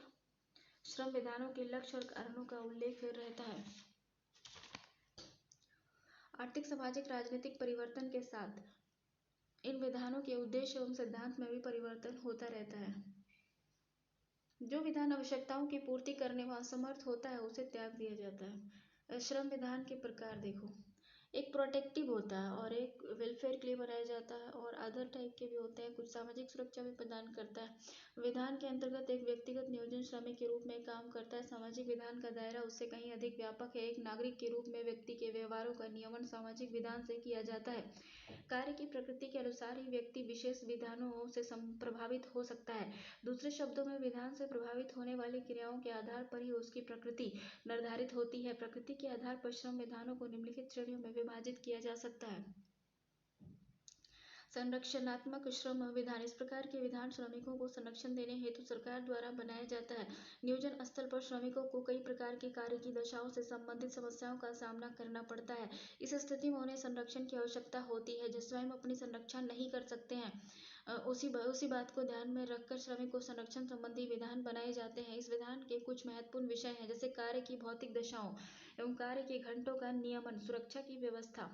श्रम विधानों के लक्ष्य और कारणों का उल्लेख रहता है। आर्थिक, सामाजिक, राजनीतिक परिवर्तन के साथ इन विधानों के उद्देश्य एवं सिद्धांत में भी परिवर्तन होता रहता है। जो विधान आवश्यकताओं की पूर्ति करने में असमर्थ होता है उसे त्याग दिया जाता है। श्रम विधान के प्रकार देखो। एक प्रोटेक्टिव होता है और एक वेलफेयर के लिए बनाया जाता है, और अदर टाइप के भी होते हैं। कुछ सामाजिक सुरक्षा भी प्रदान करता है। विधान के अंतर्गत एक व्यक्तिगत नियोजन श्रमिक के रूप में काम करता है। सामाजिक विधान का दायरा उससे कहीं अधिक व्यापक है। एक नागरिक के रूप में व्यक्ति के व्यवहारों का नियमन सामाजिक विधान से किया जाता है। कार्य की प्रकृति के अनुसार ही व्यक्ति विशेष विधानों से प्रभावित हो सकता है। दूसरे शब्दों में, विधान से प्रभावित होने वाली क्रियाओं के आधार पर ही उसकी प्रकृति निर्धारित होती है। प्रकृति के आधार पर श्रम विधानों को निम्नलिखित श्रेणियों में विभाजित किया जा सकता है। संरक्षणात्मक श्रम विधान। इस प्रकार के विधान श्रमिकों को संरक्षण देने हेतु सरकार द्वारा बनाया जाता है। नियोजन स्थल पर श्रमिकों को कई प्रकार के कार्य की दशाओं से संबंधित समस्याओं का सामना करना पड़ता है। इस स्थिति में उन्हें संरक्षण की आवश्यकता होती है जो स्वयं अपनी संरक्षा नहीं कर सकते हैं। उसी बात को ध्यान में रखकर श्रमिक को संरक्षण संबंधी विधान बनाए जाते हैं। इस विधान के कुछ महत्वपूर्ण विषय हैं, जैसे कार्य की भौतिक दशाओं एवं कार्य के घंटों का नियमन, सुरक्षा की व्यवस्था।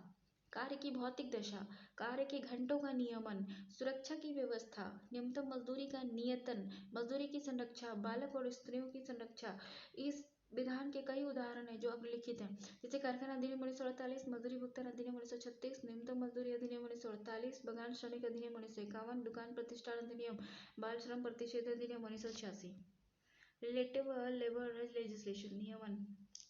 कार्य की भौतिक दशा, कार्य के घंटों का नियमन, सुरक्षा की व्यवस्था, न्यूनतम मजदूरी का नियतन, मजदूरी की संरक्षा, बालक और स्त्रियों की संरक्षा। इस विधान के कई उदाहरण हैं जो अब लिखित हैं, जैसे कारखाना अधिनियम 1948, मजदूरी भुगतान अधिनियम 1936, न्यूनतम मजदूरी अधिनियम 1948, बगान श्रमिक अधिनियम 1951, दुकान प्रतिष्ठान अधिनियम, बाल श्रम प्रतिषेध अधिनियम 1986। रिलेटिव लेबर लेजिस्लेशन, नियमन,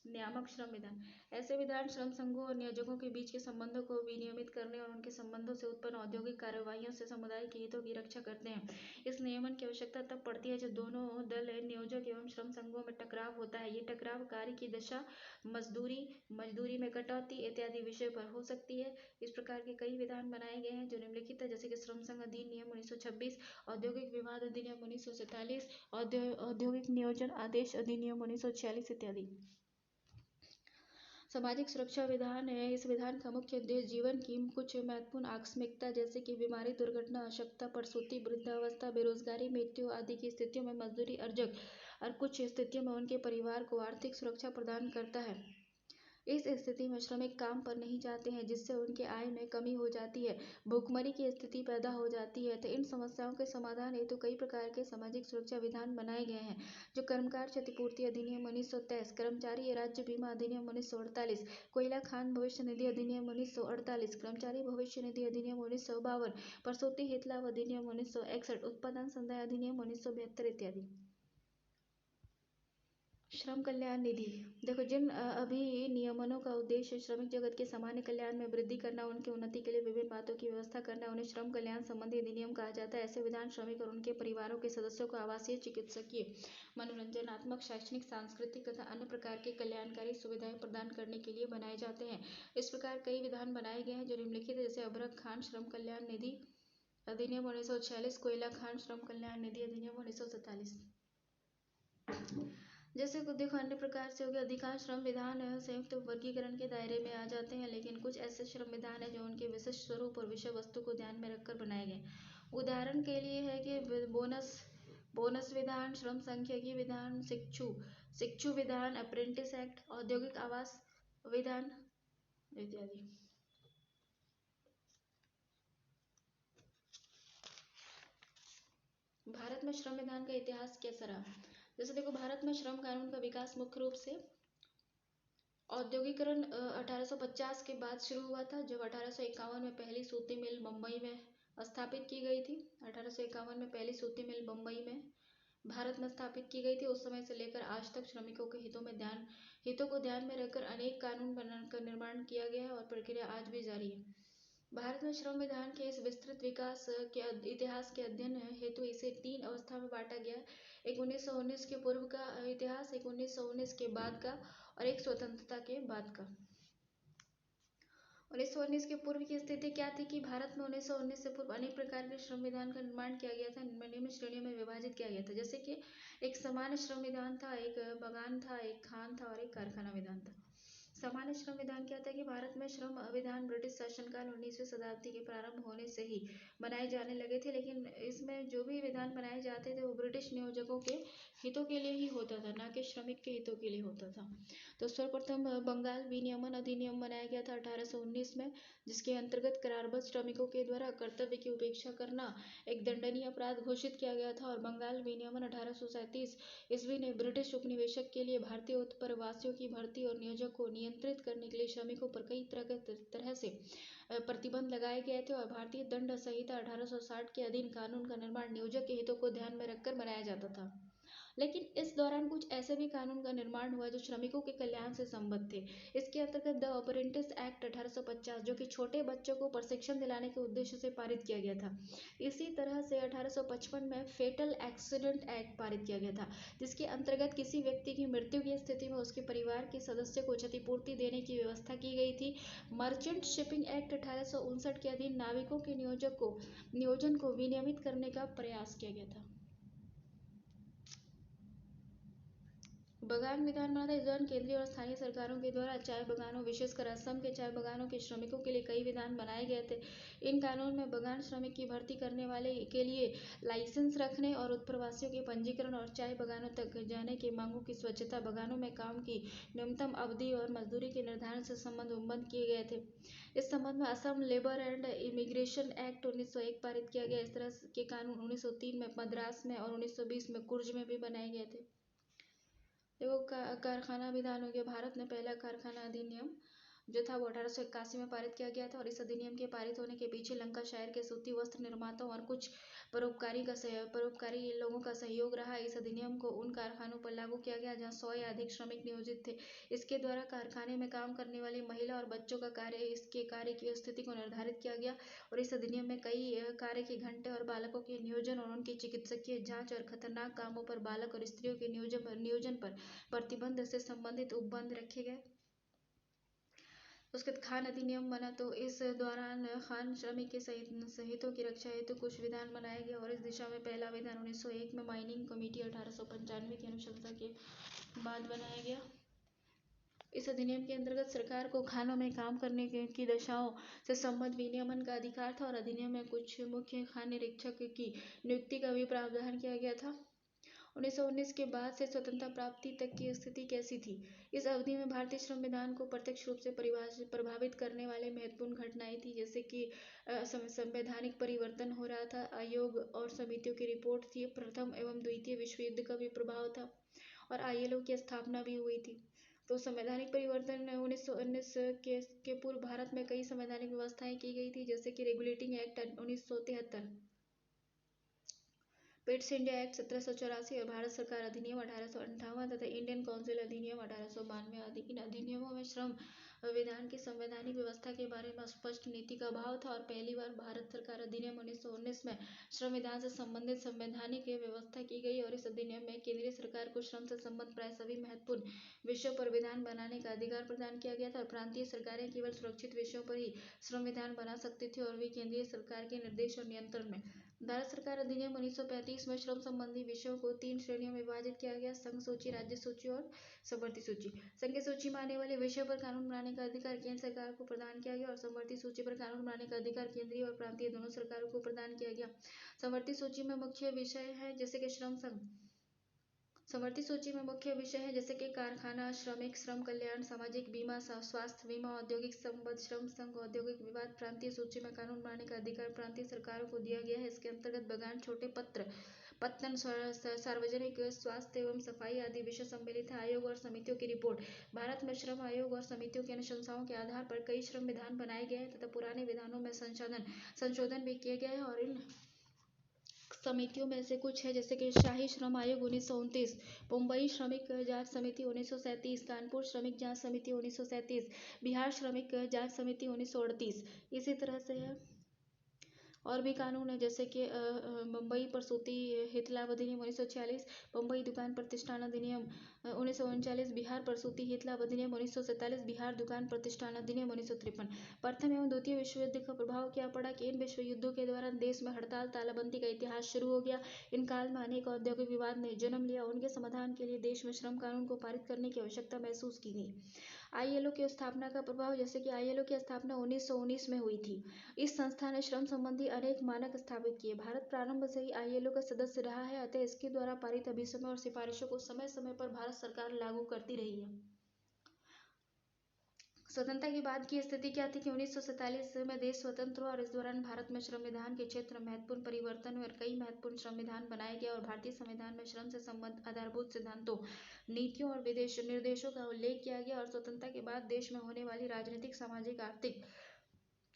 नियामक श्रम विधान। ऐसे विधान श्रम संघों और नियोजकों के बीच के संबंधों को विनियमित करने और उनके संबंधों से उत्पन्न औद्योगिक कार्रवाइयों से समुदाय के हितों की रक्षा करते हैं। इस नियमन की आवश्यकता तब पड़ती है जब दोनों दल नियोजक एवं श्रम संघों में टकराव होता है। ये टकराव कार्य की दशा, मजदूरी में कटौती इत्यादि विषय पर हो सकती है। इस प्रकार के कई विधान बनाए गए हैं जो निम्नलिखित है, जैसे कि श्रम संघ अधिनियम 1926, औद्योगिक विवाद अधिनियम 1947, औद्योगिक नियोजन आदेश अधिनियम 1946 इत्यादि। सामाजिक सुरक्षा विधान है। इस विधान का मुख्य उद्देश्य जीवन की कुछ महत्वपूर्ण आकस्मिकता, जैसे कि बीमारी, दुर्घटना, अशक्तता, प्रसूति, वृद्धावस्था, बेरोजगारी, मृत्यु आदि की स्थितियों में मजदूरी अर्जक और कुछ स्थितियों में उनके परिवार को आर्थिक सुरक्षा प्रदान करता है। इस स्थिति में श्रमिक काम पर नहीं जाते हैं, जिससे उनके आय में कमी हो जाती है, भूखमरी की स्थिति पैदा हो जाती है। तो इन समस्याओं के समाधान हेतु कई प्रकार के सामाजिक सुरक्षा विधान बनाए गए हैं, जो कर्मकार क्षतिपूर्ति अधिनियम 1923, कर्मचारी राज्य बीमा अधिनियम 1948, कोयला खान भविष्य निधि अधिनियम 1948, कर्मचारी भविष्य निधि अधिनियम 1952, प्रसूति हित लाभ अधिनियम 1961, उत्पादन संदाय अधिनियम 1972 इत्यादि। श्रम कल्याण निधि। देखो, जिन अभिनियमनों का उद्देश्य श्रमिक जगत के सामान्य कल्याण में वृद्धि करना, उनकी उन्नति के लिए विभिन्न बातों की व्यवस्था करना, उन्हें श्रम कल्याण संबंधी अधिनियम कहा जाता है। ऐसे विधान श्रमिक और उनके परिवारों के सदस्यों को आवासीय, चिकित्सकीय, मनोरंजनात्मक, शैक्षणिक, सांस्कृतिक तथा अन्य प्रकार की कल्याणकारी सुविधाएं प्रदान करने के लिए बनाए जाते हैं। इस प्रकार कई विधान बनाए गए हैं जो निम्नलिखित है, जैसे अभ्रक खान श्रम कल्याण निधि अधिनियम 1946, कोयला खान श्रम कल्याण निधि अधिनियम 1947। जैसे कुछ देखो अन्य प्रकार से हो गया। अधिकांश श्रम विधान संयुक्त वर्गीकरण के दायरे में आ जाते हैं, लेकिन कुछ ऐसे श्रम विधान हैं जो उनके विशिष्ट स्वरूप और विषय वस्तु को ध्यान में रखकर बनाए गए। उदाहरण के लिए है कि बोनस विधान, श्रम सांख्यिकी विधान, शिक्षु विधान, अप्रेंटिस एक्ट, औद्योगिक आवास विधान इत्यादि। भारत में श्रम विधान का इतिहास कैसा रहा? जैसे देखो, भारत में श्रम कानून का विकास मुख्य रूप से औद्योगिकरण 1850 के बाद शुरू हुआ था, जब 1851 में पहली सूती मिल मुंबई में स्थापित की गई थी। 1851 में पहली सूती मिल मुंबई में भारत में स्थापित की गई थी। उस समय से लेकर आज तक श्रमिकों के हितों को ध्यान में रखकर अनेक कानून बनाकर निर्माण किया गया है और प्रक्रिया आज भी जारी है। भारत में श्रम विधान के इस विस्तृत विकास के इतिहास के अध्ययन हेतु इसे 3 अवस्था में बांटा गया है। एक 1919 के पूर्व का इतिहास, एक 1919 के बाद का और एक स्वतंत्रता के बाद का। 1919 के पूर्व की स्थिति क्या थी कि भारत में 1919 से पूर्व अनेक प्रकार के श्रम विधान का निर्माण किया गया था, निम्न श्रेणियों में विभाजित किया गया था, जैसे कि एक सामान्य श्रम विधान था, एक बगान था, एक खान था और एक कारखाना विधान था। सामान्य श्रम विधान क्या था कि भारत में श्रम विधान ब्रिटिश शासनकाल 19वीं शताब्दी के प्रारंभ होने से ही बनाए जाने लगे थे, लेकिन इसमें जो भी विधान बनाए जाते थे वो ब्रिटिश नियोजकों के हितों के लिए ही होता था, ना कि श्रमिक के हितों के लिए होता था। तो सर्वप्रथम बंगाल विनियमन अधिनियम बनाया गया था 1819 में, जिसके अंतर्गत करारबद्ध श्रमिकों के द्वारा कर्तव्य की उपेक्षा करना एक दंडनीय अपराध घोषित किया गया था। और बंगाल विनियमन 1837 ईस्वी ने ब्रिटिश उपनिवेशक के लिए भारतीय उत्तरवासियों की भर्ती और नियोजक को नियंत्रित करने के लिए श्रमिकों पर कई तरह से प्रतिबंध लगाए गए थे और भारतीय दंड संहिता 1860 के अधीन कानून का निर्माण नियोजक के हितों को ध्यान में रखकर बनाया जाता था। लेकिन इस दौरान कुछ ऐसे भी कानून का निर्माण हुआ जो श्रमिकों के कल्याण से संबद्ध थे। इसके अंतर्गत द अप्रेंटिस एक्ट 1850 जो कि छोटे बच्चों को प्रशिक्षण दिलाने के उद्देश्य से पारित किया गया था। इसी तरह से 1855 में फेटल एक्सीडेंट एक्ट पारित किया गया था, जिसके अंतर्गत किसी व्यक्ति की मृत्यु की स्थिति में उसके परिवार के सदस्य को क्षतिपूर्ति देने की व्यवस्था की गई थी। मर्चेंट शिपिंग एक्ट 1859 के अधीन नाविकों के नियोजन को विनियमित करने का प्रयास किया गया था। बगान विधान बना था। इस दौरान केंद्रीय और स्थानीय सरकारों के द्वारा चाय बगानों, विशेषकर असम के चाय बगानों के श्रमिकों के लिए कई विधान बनाए गए थे। इन कानून में बगान श्रमिक की भर्ती करने वाले के लिए लाइसेंस रखने और उत्प्रवासियों के पंजीकरण और चाय बगानों तक जाने की मांगों की स्वच्छता, बगानों में काम की न्यूनतम अवधि और मजदूरी के निर्धारण से संबंध किए गए थे। इस संबंध में Assam labour and immigration act 1901 पारित किया गया। इस तरह के कानून 1903 में मद्रास में और 1920 में कुर्ज में भी बनाए गए थे। देखो कारखाना विधान हो गया। भारत में पहला कारखाना अधिनियम जो था वो 1881 में पारित किया गया था और इस अधिनियम के पारित होने के पीछे लंकाशायर के सूती वस्त्र निर्माताओं और कुछ परोपकारी लोगों का सहयोग रहा। इस अधिनियम को उन कारखानों पर लागू किया गया जहां 100 या अधिक श्रमिक नियोजित थे। इसके द्वारा कारखाने में काम करने वाली महिला और बच्चों का इसके कार्य की स्थिति को निर्धारित किया गया और इस अधिनियम में कई कार्य के घंटे और बालकों के नियोजन और उनकी चिकित्सकीय जांच और खतरनाक कामों पर बालक और स्त्रियों के नियोजन पर प्रतिबंध से संबंधित उपबंध रखे गए। उसके बाद खान अधिनियम बना, तो इस दौरान खान श्रमिक के हितों की रक्षा हेतु कुछ विधान बनाए गए और इस दिशा में पहला विधान 1901 में माइनिंग कमेटी 1895 की अनुशंसा के बाद बनाया गया। इस अधिनियम के अंतर्गत सरकार को खानों में काम करने की दशाओं से संबंध विनियमन का अधिकार था और अधिनियम में कुछ मुख्य खान निरीक्षक की नियुक्ति का भी प्रावधान किया गया था। 1919 के बाद से स्वतंत्रता प्राप्ति तक की स्थिति कैसी थी? इस अवधि में भारतीय संविधान को प्रत्यक्ष रूप से प्रभावित करने वाले महत्वपूर्ण घटनाएं थी, जैसे कि संवैधानिक परिवर्तन हो रहा था, आयोग और समितियों की रिपोर्ट थी, प्रथम एवं द्वितीय विश्व युद्ध का भी प्रभाव था और ILO की स्थापना भी हुई थी। तो संवैधानिक परिवर्तन 1919 के पूर्व भारत में कई संवैधानिक व्यवस्थाएं की गई थी, जैसे कि regulating act 1973, Pitt's India act 1784 और भारत सरकार अधिनियम 1858 तथा इंडियन काउंसिल अधिनियम 1892 आदि। इन अधिनियमों में श्रम विधान की संवैधानिक व्यवस्था के बारे में स्पष्ट नीति का अभाव था और पहली बार भारत सरकार अधिनियम 1919 में श्रम विधान से संबंधित संवैधानिक व्यवस्था की गई और इस अधिनियम में केंद्रीय सरकार को श्रम से संबंधित प्राय सभी महत्वपूर्ण विषयों पर विधान बनाने का अधिकार प्रदान किया गया था और प्रांतीय सरकारें केवल सुरक्षित विषयों पर ही श्रम विधान बना सकती थी और वे केंद्रीय सरकार के निर्देश और नियंत्रण में। भारत सरकार अधिनियम 1935 में श्रम संबंधी विषयों को 3 श्रेणियों में विभाजित किया गया: संघ सूची, राज्य सूची और समवर्ती सूची। संघ सूची में आने वाले विषयों पर कानून बनाने का अधिकार केंद्र सरकार को प्रदान किया गया और समवर्ती सूची पर कानून बनाने का अधिकार केंद्रीय और प्रांतीय दोनों सरकारों को प्रदान किया गया। समवर्ती सूची में मुख्य विषय है जैसे कि समवर्ती सूची में मुख्य विषय है जैसे कि कारखाना, श्रमिक, श्रम कल्याण, सामाजिक बीमा, स्वास्थ्य बीमा, औद्योगिक संबद्ध श्रम संघ, औद्योगिक विवाद। प्रांतीय सूची में कानून बनाने का अधिकार प्रांतीय सरकारों को दिया गया है। इसके अंतर्गत बगान, छोटे पत्तन, सार्वजनिक स्वास्थ्य एवं सफाई आदि विषय सम्मिलित है। आयोग और समितियों की रिपोर्ट। भारत में श्रम आयोग और समितियों की अनुशंसाओं के आधार पर कई श्रम विधान बनाए गए हैं तथा पुराने विधानों में संशोधन भी किए गए हैं और इन समितियों में से कुछ है जैसे कि शाही श्रम आयोग 1929, मुंबई श्रमिक जांच समिति 1937, कानपुर श्रमिक जांच समिति 1937, बिहार श्रमिक जांच समिति 1938। इसी तरह से है और भी कानून है जैसे कि मुंबई प्रसूति हित लाभ अधिनियम 1946, मुंबई दुकान प्रतिष्ठान अधिनियम 1939, बिहार प्रसूति हित लाभ अधिनियम 1947, बिहार दुकान प्रतिष्ठान अधिनियम 1953। प्रथम एवं द्वितीय विश्व युद्ध का प्रभाव क्या पड़ा कि इन विश्व युद्धों के दौरान देश में हड़ताल तालाबंदी का इतिहास शुरू हो गया। इन काल में अनेक औद्योगिक विवाद ने जन्म लिया। उनके समाधान के लिए देश में श्रम कानून को पारित करने की आवश्यकता महसूस की गई। ILO की स्थापना का प्रभाव, जैसे कि ILO की स्थापना 1919 में हुई थी। इस संस्था ने श्रम संबंधी अनेक मानक स्थापित किए। भारत प्रारंभ से ही ILO का सदस्य रहा है, अतः इसके द्वारा पारित अभिसमय और सिफारिशों को समय समय पर भारत सरकार लागू करती रही है। स्वतंत्रता के बाद की स्थिति क्या थी कि 1947 में देश स्वतंत्र हुआ और इस दौरान भारत में श्रम विधान के क्षेत्र में महत्वपूर्ण परिवर्तन हुए और कई महत्वपूर्ण श्रम विधान बनाए गए और भारतीय संविधान में श्रम से संबंधित आधारभूत सिद्धांतों, नीतियों और विदेश निर्देशों का उल्लेख किया गया। और स्वतंत्रता के बाद देश में होने वाली राजनीतिक, सामाजिक, आर्थिक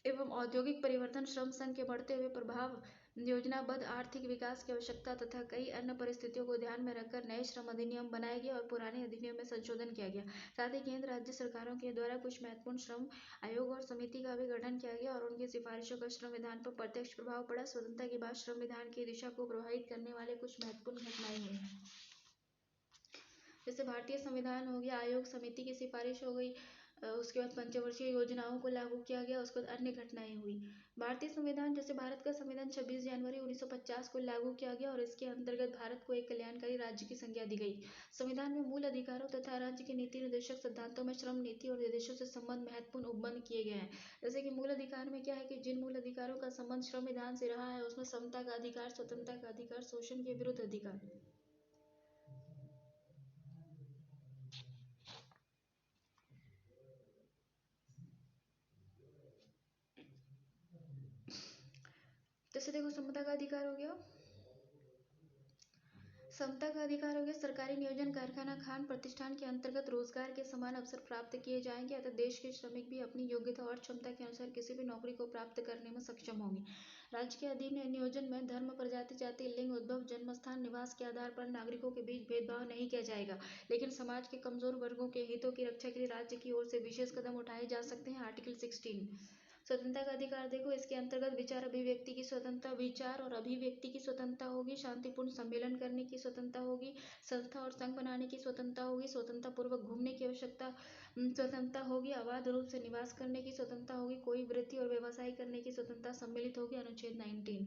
एवं औद्योगिक परिवर्तन, श्रम संघ के बढ़ते हुए प्रभाव, योजनाबद्ध आर्थिक विकास की आवश्यकता तथा कई अन्य परिस्थितियों को ध्यान में रखकर नए श्रम अधिनियम बनाए गए और पुराने अधिनियम में संशोधन किया गया। साथ ही केंद्र राज्य सरकारों के द्वारा कुछ महत्वपूर्ण श्रम आयोग और समिति का भी गठन किया गया और उनकी सिफारिशों का श्रम विधान पर प्रत्यक्ष प्रभाव पड़ा। स्वतंत्रता के बाद श्रम विधान की दिशा को प्रभावित करने वाले कुछ महत्वपूर्ण घटनाएं हुई, जैसे भारतीय संविधान हो गया, आयोग समिति की सिफारिश हो गई, उसके बाद पंचवर्षीय योजनाओं को लागू किया गया, उसके बाद अन्य घटनाएं हुई। भारतीय संविधान, जैसे भारत का संविधान 26 जनवरी 1950 को लागू किया गया और इसके अंतर्गत भारत को एक कल्याणकारी राज्य की संज्ञा दी गई। संविधान में मूल अधिकारों तथा राज्य के नीति निर्देशक सिद्धांतों में श्रम नीति और निर्देशों से संबंध महत्वपूर्ण उपबंध किए गए हैं। जैसे कि मूल अधिकार में क्या है कि जिन मूल अधिकारों का संबंध श्रम विधान से रहा है उसमें समता का अधिकार, स्वतंत्रता का अधिकार, शोषण के विरुद्ध अधिकार। जैसे देखो, समता का अधिकार हो गया, समता का अधिकार हो गया, सरकारी नियोजन, कारखाना, खान प्रतिष्ठान के अंतर्गत रोजगार के समान अवसर प्राप्त किए जाएंगे अतः देश के श्रमिक भी अपनी योग्यता और क्षमता के अनुसार किसी भी नौकरी को प्राप्त करने में सक्षम होंगे। राज्य के अधीन नियोजन में धर्म, प्रजाति, जाति, लिंग, उद्भव, जन्मस्थान, निवास के आधार पर नागरिकों के बीच भेदभाव नहीं किया जाएगा, लेकिन समाज के कमजोर वर्गों के हितों की रक्षा के लिए राज्य की ओर से विशेष कदम उठाए जा सकते हैं। आर्टिकल 16। स्वतंत्रता का अधिकार देखो, इसके अंतर्गत विचार अभिव्यक्ति की स्वतंत्रता, विचार और अभिव्यक्ति की स्वतंत्रता होगी, शांतिपूर्ण सम्मेलन करने की स्वतंत्रता होगी, संस्था और संघ बनाने की स्वतंत्रता होगी, स्वतंत्रता पूर्वक घूमने की स्वतंत्रता होगी, अबाध रूप से निवास करने की स्वतंत्रता होगी, कोई वृत्ति और व्यवसाय करने की स्वतंत्रता सम्मिलित होगी। अनुच्छेद 19।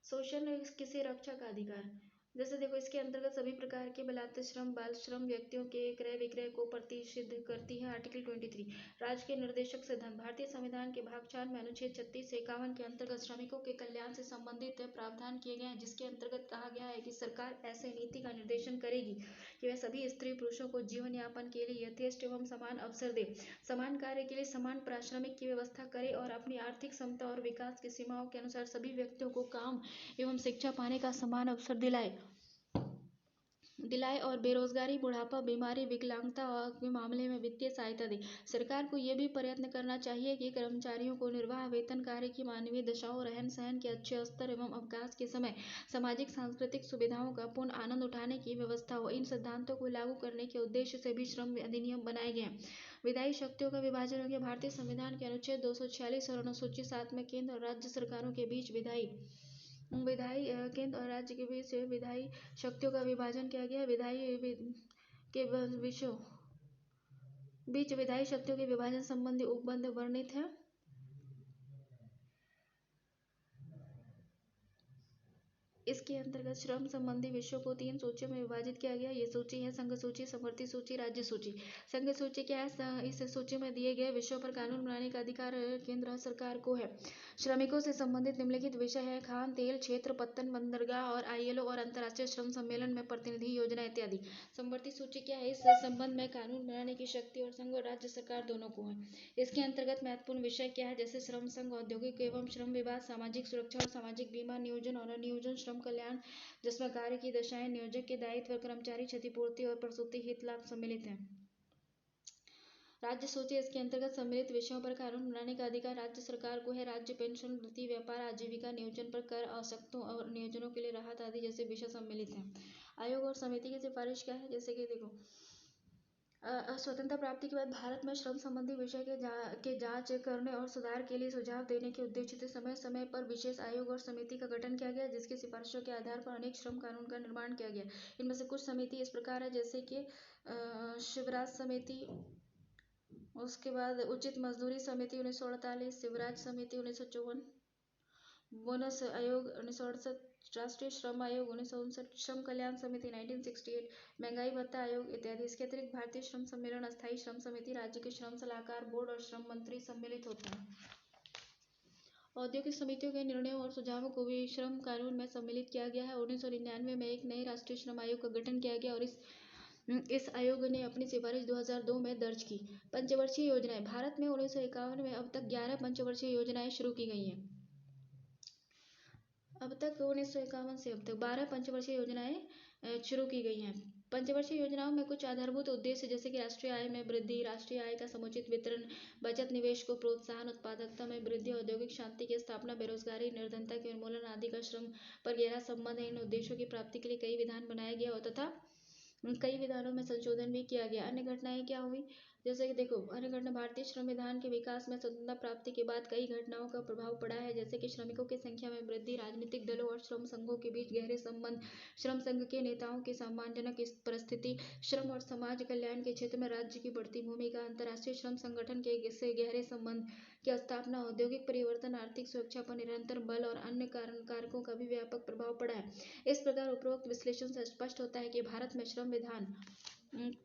शोषण किसी रक्षा का अधिकार, जैसे देखो, इसके अंतर्गत सभी प्रकार के बलात्कार, श्रम, बाल श्रम, व्यक्तियों के क्रय विक्रय को प्रतिषिद्ध करती है। आर्टिकल 23। राज्य के निर्देशक सिद्धांत, भारतीय संविधान के भाग 4 में अनुच्छेद 36 से 51 के अंतर्गत श्रमिकों के कल्याण से संबंधित प्रावधान किए गए हैं, जिसके अंतर्गत कहा गया है कि सरकार ऐसे नीति का निर्देशन करेगी कि वह सभी स्त्री पुरुषों को जीवन यापन के लिए यथेष्ट एवं समान अवसर दे, समान कार्य के लिए समान पारिश्रमिक की व्यवस्था करे और अपनी आर्थिक क्षमता और विकास की सीमाओं के अनुसार सभी व्यक्तियों को काम एवं शिक्षा पाने का समान अवसर दिलाए और बेरोजगारी, बुढ़ापा, बीमारी, विकलांगता के मामले में वित्तीय सहायता दे। सरकार को यह भी प्रयत्न करना चाहिए कि कर्मचारियों को निर्वाह वेतन, कार्य की मानवीय दशाओं, रहन सहन के अच्छे स्तर एवं अवकाश के समय सामाजिक सांस्कृतिक सुविधाओं का पूर्ण आनंद उठाने की व्यवस्था हो। इन सिद्धांतों को लागू करने के उद्देश्य से भी श्रम अधिनियम बनाए गए हैं। विधायी शक्तियों का विभाजन हो गया, भारतीय संविधान के अनुच्छेद 246 और अनुसूची 7 में केंद्र और राज्य सरकारों के बीच विधायी केंद्र और राज्य के बीच विधायी शक्तियों का विभाजन किया गया। विधायी के विषयों बीच विधायी शक्तियों के विभाजन संबंधी उपबंध वर्णित है। इसके अंतर्गत श्रम संबंधी विषयों को 3 सूचियों में विभाजित किया गया। ये सूची है संघ सूची, समवर्ती सूची, राज्य सूची। संघ सूची क्या है? इस सूची में दिए गए विषयों पर कानून बनाने का अधिकार केंद्र सरकार को है। श्रमिकों से संबंधित निम्नलिखित विषय है: खान तेल क्षेत्र, पत्तन, बंदरगाह और ILO और अंतर्राष्ट्रीय श्रम सम्मेलन में प्रतिनिधि योजना इत्यादि। समवर्ती सूची क्या है? इस संबंध में कानून बनाने की शक्ति और संघ और राज्य सरकार दोनों को है। इसके अंतर्गत महत्वपूर्ण विषय क्या है? जैसे श्रम संघ, औद्योगिक एवं श्रम विवाद, सामाजिक सुरक्षा और सामाजिक बीमा, नियोजन और अनियोजन, श्रम कल्याण, जिसमें कार्य की दशाएं, नियोजक के दायित्व, कर्मचारी क्षतिपूर्ति और प्रसूति हित लाभ सम्मिलित हैं। राज्य सूची, इसके अंतर्गत सम्मिलित विषयों पर कानून बनाने का अधिकार राज्य सरकार को है। राज्य पेंशन, वृत्ति, व्यापार, आजीविका, नियोजन पर कर, आवश्यकताओं और नियोजनों के लिए राहत आदि जैसे विषय सम्मिलित हैं। आयोग और समिति की सिफारिश क्या है? जैसे कि देखो, स्वतंत्रता प्राप्ति के बाद भारत में श्रम संबंधी विषय के जांच करने और सुधार के लिए सुझाव देने के उद्देश्य से समय समय पर विशेष आयोग और समिति का गठन किया गया, जिसकी सिफारिशों के आधार पर अनेक श्रम कानून का निर्माण किया गया। इनमें से कुछ समिति इस प्रकार है, जैसे कि शिवराज समिति, उसके बाद उचित मजदूरी समिति 1948, शिवराज समिति 1954, बोनस आयोग 1968, राष्ट्रीय श्रम आयोग 1959, श्रम कल्याण समिति 1968, महंगाई भत्ता आयोग इत्यादि। इसके अतिरिक्त भारतीय श्रम सम्मेलन, अस्थायी श्रम समिति, राज्य के श्रम सलाहकार बोर्ड और श्रम मंत्री सम्मिलित होते हैं। औद्योगिक समितियों के निर्णयों और सुझावों को भी श्रम कानून में सम्मिलित किया गया है। 1999 में एक नए राष्ट्रीय श्रम आयोग का गठन किया गया और इस इस आयोग ने अपनी सिफारिश 2002 में दर्ज की। पंचवर्षीय योजनाएं। भारत में 1951 में अब तक 11 पंचवर्षीय योजनाएं शुरू की गई हैं। अब तक 1951 से अब तक 12 पंचवर्षीय योजनाएं शुरू की गई हैं। पंचवर्षीय योजनाओं में कुछ आधारभूत उद्देश्य जैसे कि राष्ट्रीय आय में वृद्धि, राष्ट्रीय आय का समुचित वितरण, बचत निवेश को प्रोत्साहन, उत्पादकता में वृद्धि, औद्योगिक शांति की स्थापना, बेरोजगारी, निर्धनता के उन्मूलन आदि का श्रम पर गहरा संबंध है। इन उद्देश्यों की प्राप्ति के लिए कई विधान बनाए गए और तथा कई विधानों में संशोधन भी किया गया। अन्य घटनाएं क्या हुई, जैसे कि देखो, अन्य घटना भारतीय संविधान के विकास में स्वतंत्रता प्राप्ति के बाद कई घटनाओं का प्रभाव पड़ा है, जैसे कि श्रमिकों की संख्या में वृद्धि, राजनीतिक दलों और श्रम संघों के बीच गहरे संबंध, श्रम संघ के नेताओं की सम्मानजनक परिस्थिति, श्रम और समाज कल्याण के क्षेत्र में राज्य की बढ़ती भूमिका, अंतर्राष्ट्रीय श्रम संगठन के से गहरे संबंध की स्थापना, औद्योगिक परिवर्तन, आर्थिक सुरक्षा पर निरंतर बल और अन्य कारकों का भी व्यापक प्रभाव पड़ा है। इस प्रकार उपरोक्त विश्लेषण से स्पष्ट होता है कि भारत में श्रम विधान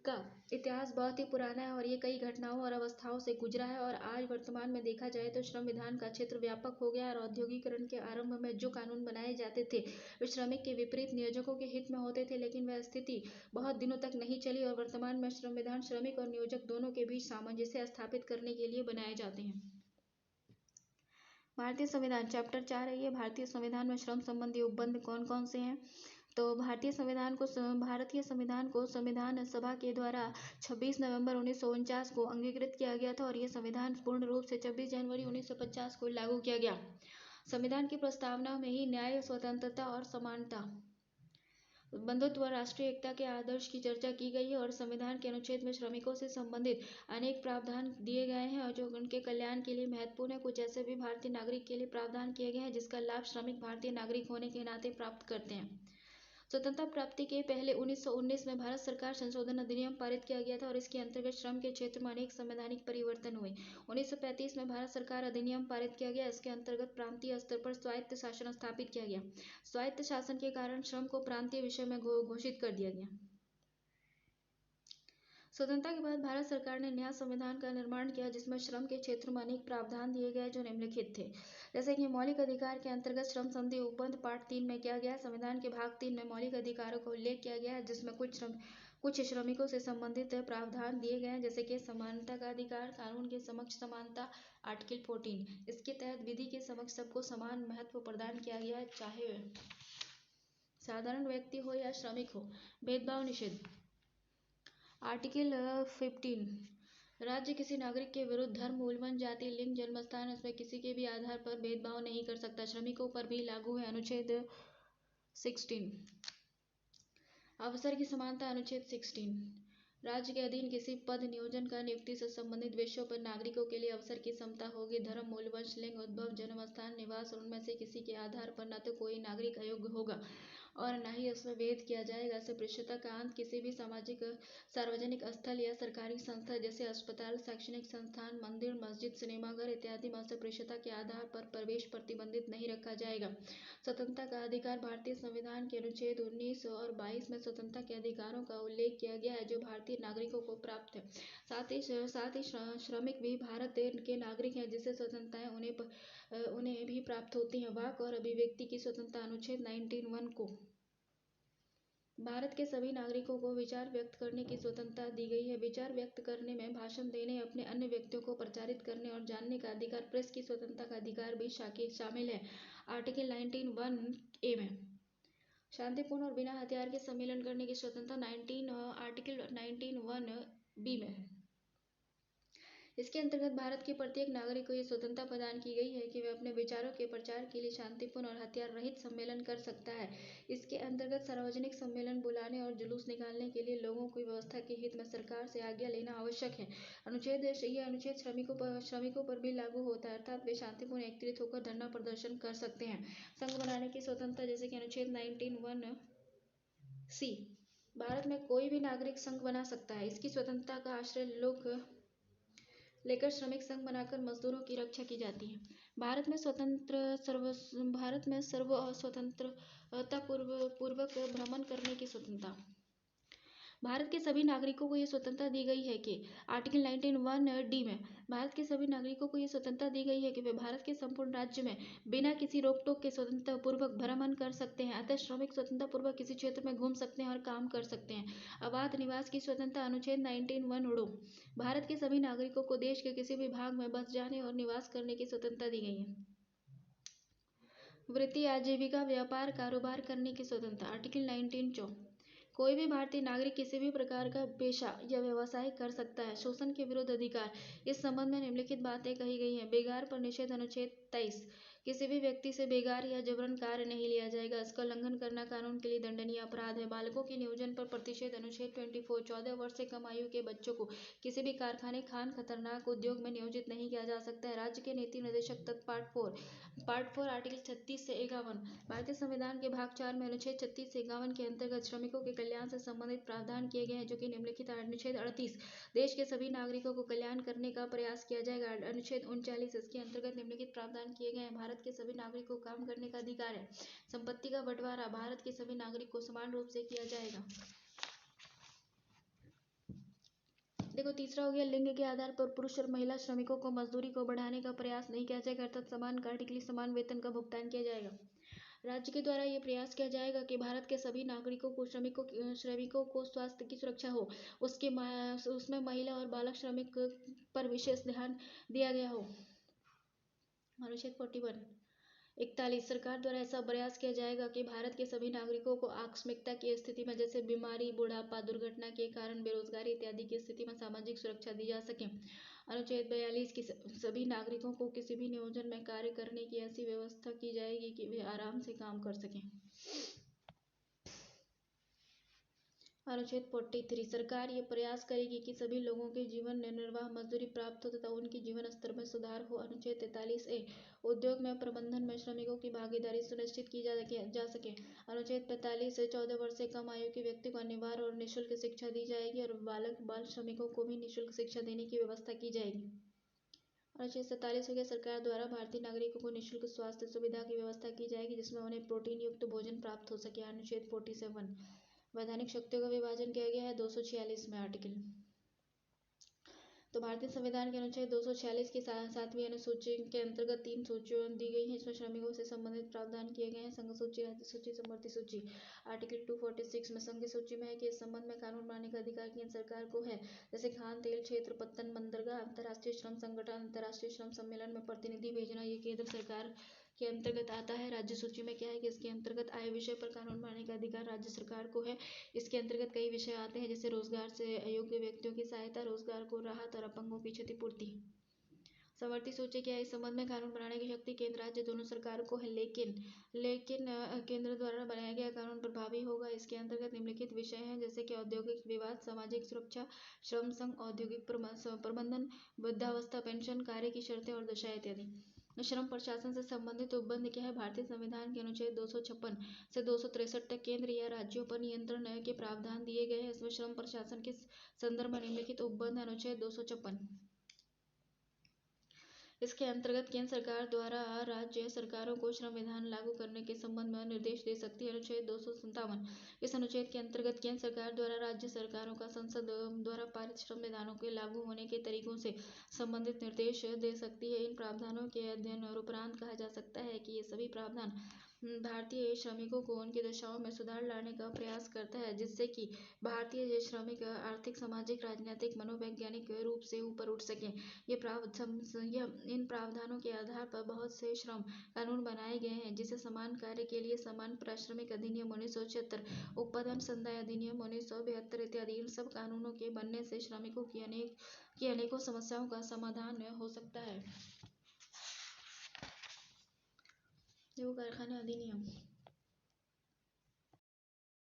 का इतिहास बहुत ही पुराना है और ये कई घटनाओं और अवस्थाओं से गुजरा है। और आज वर्तमान में देखा जाए तो श्रम विधान का क्षेत्र व्यापक हो गया और औद्योगिकरण के आरंभ में जो कानून बनाए जाते थे वे श्रमिक के विपरीत नियोजकों के हित में होते थे, लेकिन वह स्थिति बहुत दिनों तक नहीं चली और वर्तमान में श्रम विधान श्रमिक और नियोजक दोनों के बीच सामंजस्य स्थापित करने के लिए बनाए जाते हैं। भारतीय संविधान चैप्टर 4 है ये। भारतीय संविधान में श्रम संबंधी उपबंध कौन कौन से हैं? तो भारतीय संविधान को संविधान सभा के द्वारा 26 नवंबर 1949 को अंगीकृत किया गया था और यह संविधान पूर्ण रूप से 26 जनवरी 1950 को लागू किया गया। संविधान की प्रस्तावना में ही न्याय, स्वतंत्रता और समानता, बंधुत्व व राष्ट्रीय एकता के आदर्श की चर्चा की गई है और संविधान के अनुच्छेद में श्रमिकों से संबंधित अनेक प्रावधान दिए गए हैं और जो उनके कल्याण के लिए महत्वपूर्ण है। कुछ ऐसे भी भारतीय नागरिक के लिए प्रावधान किए गए हैं जिसका लाभ श्रमिक भारतीय नागरिक होने के नाते प्राप्त करते हैं। स्वतंत्रता प्राप्ति के पहले 1919 में भारत सरकार संशोधन अधिनियम पारित किया गया था और इसके अंतर्गत श्रम के क्षेत्र में अनेक संवैधानिक परिवर्तन हुए। 1935 में भारत सरकार अधिनियम पारित किया गया। इसके अंतर्गत प्रांतीय स्तर पर स्वायत्त शासन स्थापित किया गया। स्वायत्त शासन के कारण श्रम को प्रांतीय विषय में घोषित कर दिया गया। स्वतंत्रता के बाद भारत सरकार ने नया संविधान का निर्माण किया जिसमें श्रम के क्षेत्र में अनेक प्रावधान दिए गए जो निम्नलिखित थे, जैसे कि मौलिक अधिकार के अंतर्गत श्रम संधि उपबंध पार्ट 3 में किया गया। संविधान के भाग 3 में मौलिक अधिकारों का उल्लेख किया गया है जिसमें कुछ श्रमिकों से संबंधित प्रावधान दिए गए हैं, जैसे कि समानता का अधिकार, कानून के समक्ष समानता, आर्टिकल 14। इसके तहत विधि के समक्ष सबको समान महत्व प्रदान किया गया, चाहे साधारण व्यक्ति हो या श्रमिक हो। भेदभाव निषेध, आर्टिकल 15। राज्य किसी नागरिक के विरुद्ध धर्म, मूलवन, जाति, लिंग, जन्मस्थान इसमें किसी के भी आधार पर भेदभाव नहीं कर सकता। श्रमिकों पर भी लागू है अनुच्छेद 16। अवसर की समानता, अनुच्छेद 16। राज्य के अधीन किसी पद, नियोजन का नियुक्ति से संबंधित विषयों पर नागरिकों के लिए अवसर की समता होगी। धर्म, मूल, वंश, लिंग, उद्भव, जन्मस्थान, निवास और उनमें से किसी के आधार पर न तो कोई नागरिक अयोग्य होगा और न ही उसमें भेद किया जाएगा। अस्पृश्यता का अंत, किसी भी सार्वजनिक स्थल या सरकारी संस्था जैसे अस्पताल, शैक्षणिक संस्थान, मंदिर, मस्जिद, सिनेमाघर इत्यादि में अस्पृश्यता के आधार पर प्रवेश प्रतिबंधित नहीं रखा जाएगा। स्वतंत्रता का अधिकार, भारतीय संविधान के अनुच्छेद 19 और 22 में स्वतंत्रता के अधिकारों का उल्लेख किया गया है जो भारतीय नागरिकों को प्राप्त है। साथ ही श्रमिक भी भारत के नागरिक हैं जिससे स्वतंत्रताएं उन्हें भी प्राप्त होती हैं। वाक और अभिव्यक्ति की स्वतंत्रता, अनुच्छेद 19(1) को भारत के सभी नागरिकों को विचार व्यक्त करने की स्वतंत्रता दी गई है। विचार व्यक्त करने में, भाषण देने, अपने अन्य व्यक्तियों को प्रचारित करने और जानने का अधिकार, प्रेस की स्वतंत्रता का अधिकार भी शामिल है आर्टिकल 19(1) में। शांतिपूर्ण और बिना हथियार के सम्मेलन करने की स्वतंत्रता आर्टिकल 19(1) में। इसके अंतर्गत भारत के प्रत्येक नागरिक को यह स्वतंत्रता प्रदान की गई है कि वह अपने विचारों के प्रचार के लिए शांतिपूर्ण और हथियार रहित सम्मेलन कर सकता है। इसके अंतर्गत सार्वजनिक सम्मेलन बुलाने और जुलूस निकालने के लिए लोगों की व्यवस्था के हित में सरकार से आज्ञा लेना आवश्यक है। यह अनुच्छेद श्रमिकों पर भी लागू होता है, अर्थात वे शांतिपूर्ण एकत्रित होकर धरना प्रदर्शन कर सकते हैं। संघ बनाने की स्वतंत्रता, जैसे कि अनुच्छेद 19(1)(c). भारत में कोई भी नागरिक संघ बना सकता है। इसकी स्वतंत्रता का आश्रय लेकर श्रमिक संघ बनाकर मजदूरों की रक्षा की जाती है। भारत में सर्व स्वतंत्रता पूर्वक भ्रमण करने की स्वतंत्रता। भारत के सभी नागरिकों को ये स्वतंत्रता दी गई है कि आर्टिकल 19(1)(d) में भारत के सभी नागरिकों को ये स्वतंत्रता दी गई है कि वे भारत के संपूर्ण राज्य में बिना किसी रोक टोक के स्वतंत्रता पूर्वक भ्रमण कर सकते हैं। अतः श्रमिक स्वतंत्रता पूर्वक किसी क्षेत्र में घूम सकते हैं और काम कर सकते हैं। अबाध निवास की स्वतंत्रता अनुच्छेद 19(1) उड़ो भारत के सभी नागरिकों को देश के किसी भी भाग में बस जाने और निवास करने की स्वतंत्रता दी गई है। वृत्ति आजीविका व्यापार कारोबार करने की स्वतंत्रता आर्टिकल 19(4) कोई भी भारतीय नागरिक किसी भी प्रकार का पेशा या व्यवसाय कर सकता है। शोषण के विरुद्ध अधिकार इस संबंध में निम्नलिखित बातें कही गई हैं। बेगार पर निषेध अनुच्छेद 23 किसी भी व्यक्ति से बेगार या जबरन कार्य नहीं लिया जाएगा। इसका उल्लंघन करना कानून के लिए दंडनीय अपराध है। बालकों के नियोजन पर प्रतिषेध अनुच्छेद 24 14 वर्ष से कम आयु के बच्चों को किसी भी कारखाने खान खतरनाक उद्योग में नियोजित नहीं किया जा सकता है। राज्य के नीति निर्देशक तत्व पार्ट 4 आर्टिकल 36 से 51 भारतीय संविधान के भाग 4 में अनुच्छेद 36 से 51 के अंतर्गत श्रमिकों के कल्याण से संबंधित प्रावधान किए गए हैं, जो कि निम्नलिखित अनुच्छेद 38 देश के सभी नागरिकों को कल्याण करने का प्रयास किया जाएगा। अनुच्छेद 39 इसके अंतर्गत निम्नलिखित प्रावधान किए गए हैं। भारत के सभी नागरिकों को काम करने का अधिकार है। संपत्ति का बंटवारा भारत के सभी नागरिक को समान रूप से किया जाएगा। देखो तीसरा हो गया, लिंग के आधार पर पुरुष और महिला श्रमिकों को मजदूरी को बढ़ाने का प्रयास नहीं किया जाएगा, अर्थात समान कार्य के लिए समान वेतन का भुगतान किया जाएगा। राज्य के द्वारा ये प्रयास किया जाएगा कि भारत के सभी नागरिकों को श्रमिकों को स्वास्थ्य की सुरक्षा हो, उसमें महिला और बालक श्रमिक पर विशेष ध्यान दिया गया हो। अनुच्छेद 41 सरकार द्वारा ऐसा प्रयास किया जाएगा कि भारत के सभी नागरिकों को आकस्मिकता की स्थिति में, जैसे बीमारी, बुढ़ापा, दुर्घटना के कारण बेरोजगारी इत्यादि की स्थिति में सामाजिक सुरक्षा दी जा सके। अनुच्छेद 42 की सभी नागरिकों को किसी भी नियोजन में कार्य करने की ऐसी व्यवस्था की जाएगी कि वे आराम से काम कर सकें। अनुच्छेद 43 सरकार ये प्रयास करेगी कि सभी लोगों के जीवन निर्वाह मजदूरी प्राप्त हो तथा उनके जीवन स्तर में सुधार हो। अनुच्छेद 43(a) उद्योग में प्रबंधन में श्रमिकों की भागीदारी सुनिश्चित की जा सके। अनुच्छेद 45 से 14 वर्ष से कम आयु के व्यक्ति को अनिवार्य और निःशुल्क शिक्षा दी जाएगी और बाल श्रमिकों को भी निःशुल्क शिक्षा देने की व्यवस्था की जाएगी। अनुच्छेद 47 हो गया, सरकार द्वारा भारतीय नागरिकों को निःशुल्क स्वास्थ्य सुविधा की व्यवस्था की जाएगी, जिसमें उन्हें प्रोटीन युक्त भोजन प्राप्त हो सके। अनुच्छेद 47 वैधानिक शक्तियों का विभाजन किया गया है 246 में आर्टिकल। तो भारतीय संविधान के अनुच्छेद 246 की 7वीं अनुसूची के अंतर्गत 3 सूचियां दी गई हैं। इसमें श्रमिकों से संबंधित प्रावधान किए गए हैं। संघ सूची, राज्य सूची, समवर्ती सूची। आर्टिकल 246 में संघ सूची में है कि इस संबंध में कानून बनाने का अधिकार केंद्र सरकार को है, जैसे खान तेल क्षेत्र, पत्तन बंदरगाह, अंतर्राष्ट्रीय श्रम संगठन, अंतर्राष्ट्रीय श्रम सम्मेलन में प्रतिनिधि भेजना, ये केंद्र सरकार के अंतर्गत आता है। राज्य सूची में क्या है कि इसके अंतर्गत आय विषय पर कानून बनाने का अधिकार राज्य सरकार को है। इसके अंतर्गत कई विषय आते हैं, जैसे रोजगार से अयोग्य व्यक्तियों की सहायता, रोजगार को राहत और अपंगों की क्षतिपूर्ति। समवर्ती सूची क्या है, इस संबंध में कानून बनाने की शक्ति केंद्र राज्य दोनों सरकार को है, लेकिन केंद्र द्वारा बनाया गया कानून प्रभावी होगा। इसके अंतर्गत निम्नलिखित विषय हैं, जैसे कि औद्योगिक विवाद, सामाजिक सुरक्षा, श्रम संघ, औद्योगिक प्रबंधन, वृद्धावस्था पेंशन, कार्य की शर्तें और दशा इत्यादि। श्रम प्रशासन से संबंधित उपबंध क्या है, भारतीय संविधान के अनुच्छेद 256 से 263 तक केंद्र या राज्यों पर नियंत्रण के प्रावधान दिए गए हैं। इसमें श्रम प्रशासन के संदर्भ में निम्नलिखित उपबंध अनुच्छेद 256 इसके अंतर्गत केंद्र सरकार द्वारा राज्य सरकारों को श्रम विधान लागू करने के संबंध में निर्देश दे सकती है। अनुच्छेद 257 इस अनुच्छेद के अंतर्गत केंद्र सरकार द्वारा राज्य सरकारों का संसद द्वारा पारित श्रम विधानों के लागू होने के तरीकों से संबंधित निर्देश दे सकती है। इन प्रावधानों के अध्ययन और उपरांत कहा जा सकता है कि ये सभी प्रावधान भारतीय श्रमिकों को उनकी दशाओं में सुधार लाने का प्रयास करता है, जिससे कि भारतीय श्रमिक आर्थिक, सामाजिक, राजनीतिक, मनोवैज्ञानिक रूप से ऊपर उठ सकें। इन प्रावधानों के आधार पर बहुत से श्रम कानून बनाए गए हैं, जिसे समान कार्य के लिए समान पारिश्रमिक अधिनियम 1976, उत्पादन संदाय अधिनियम 1972 इत्यादि। इन सब कानूनों के बनने से श्रमिकों की अनेकों समस्याओं का समाधान हो सकता है। कारखाना अधिनियम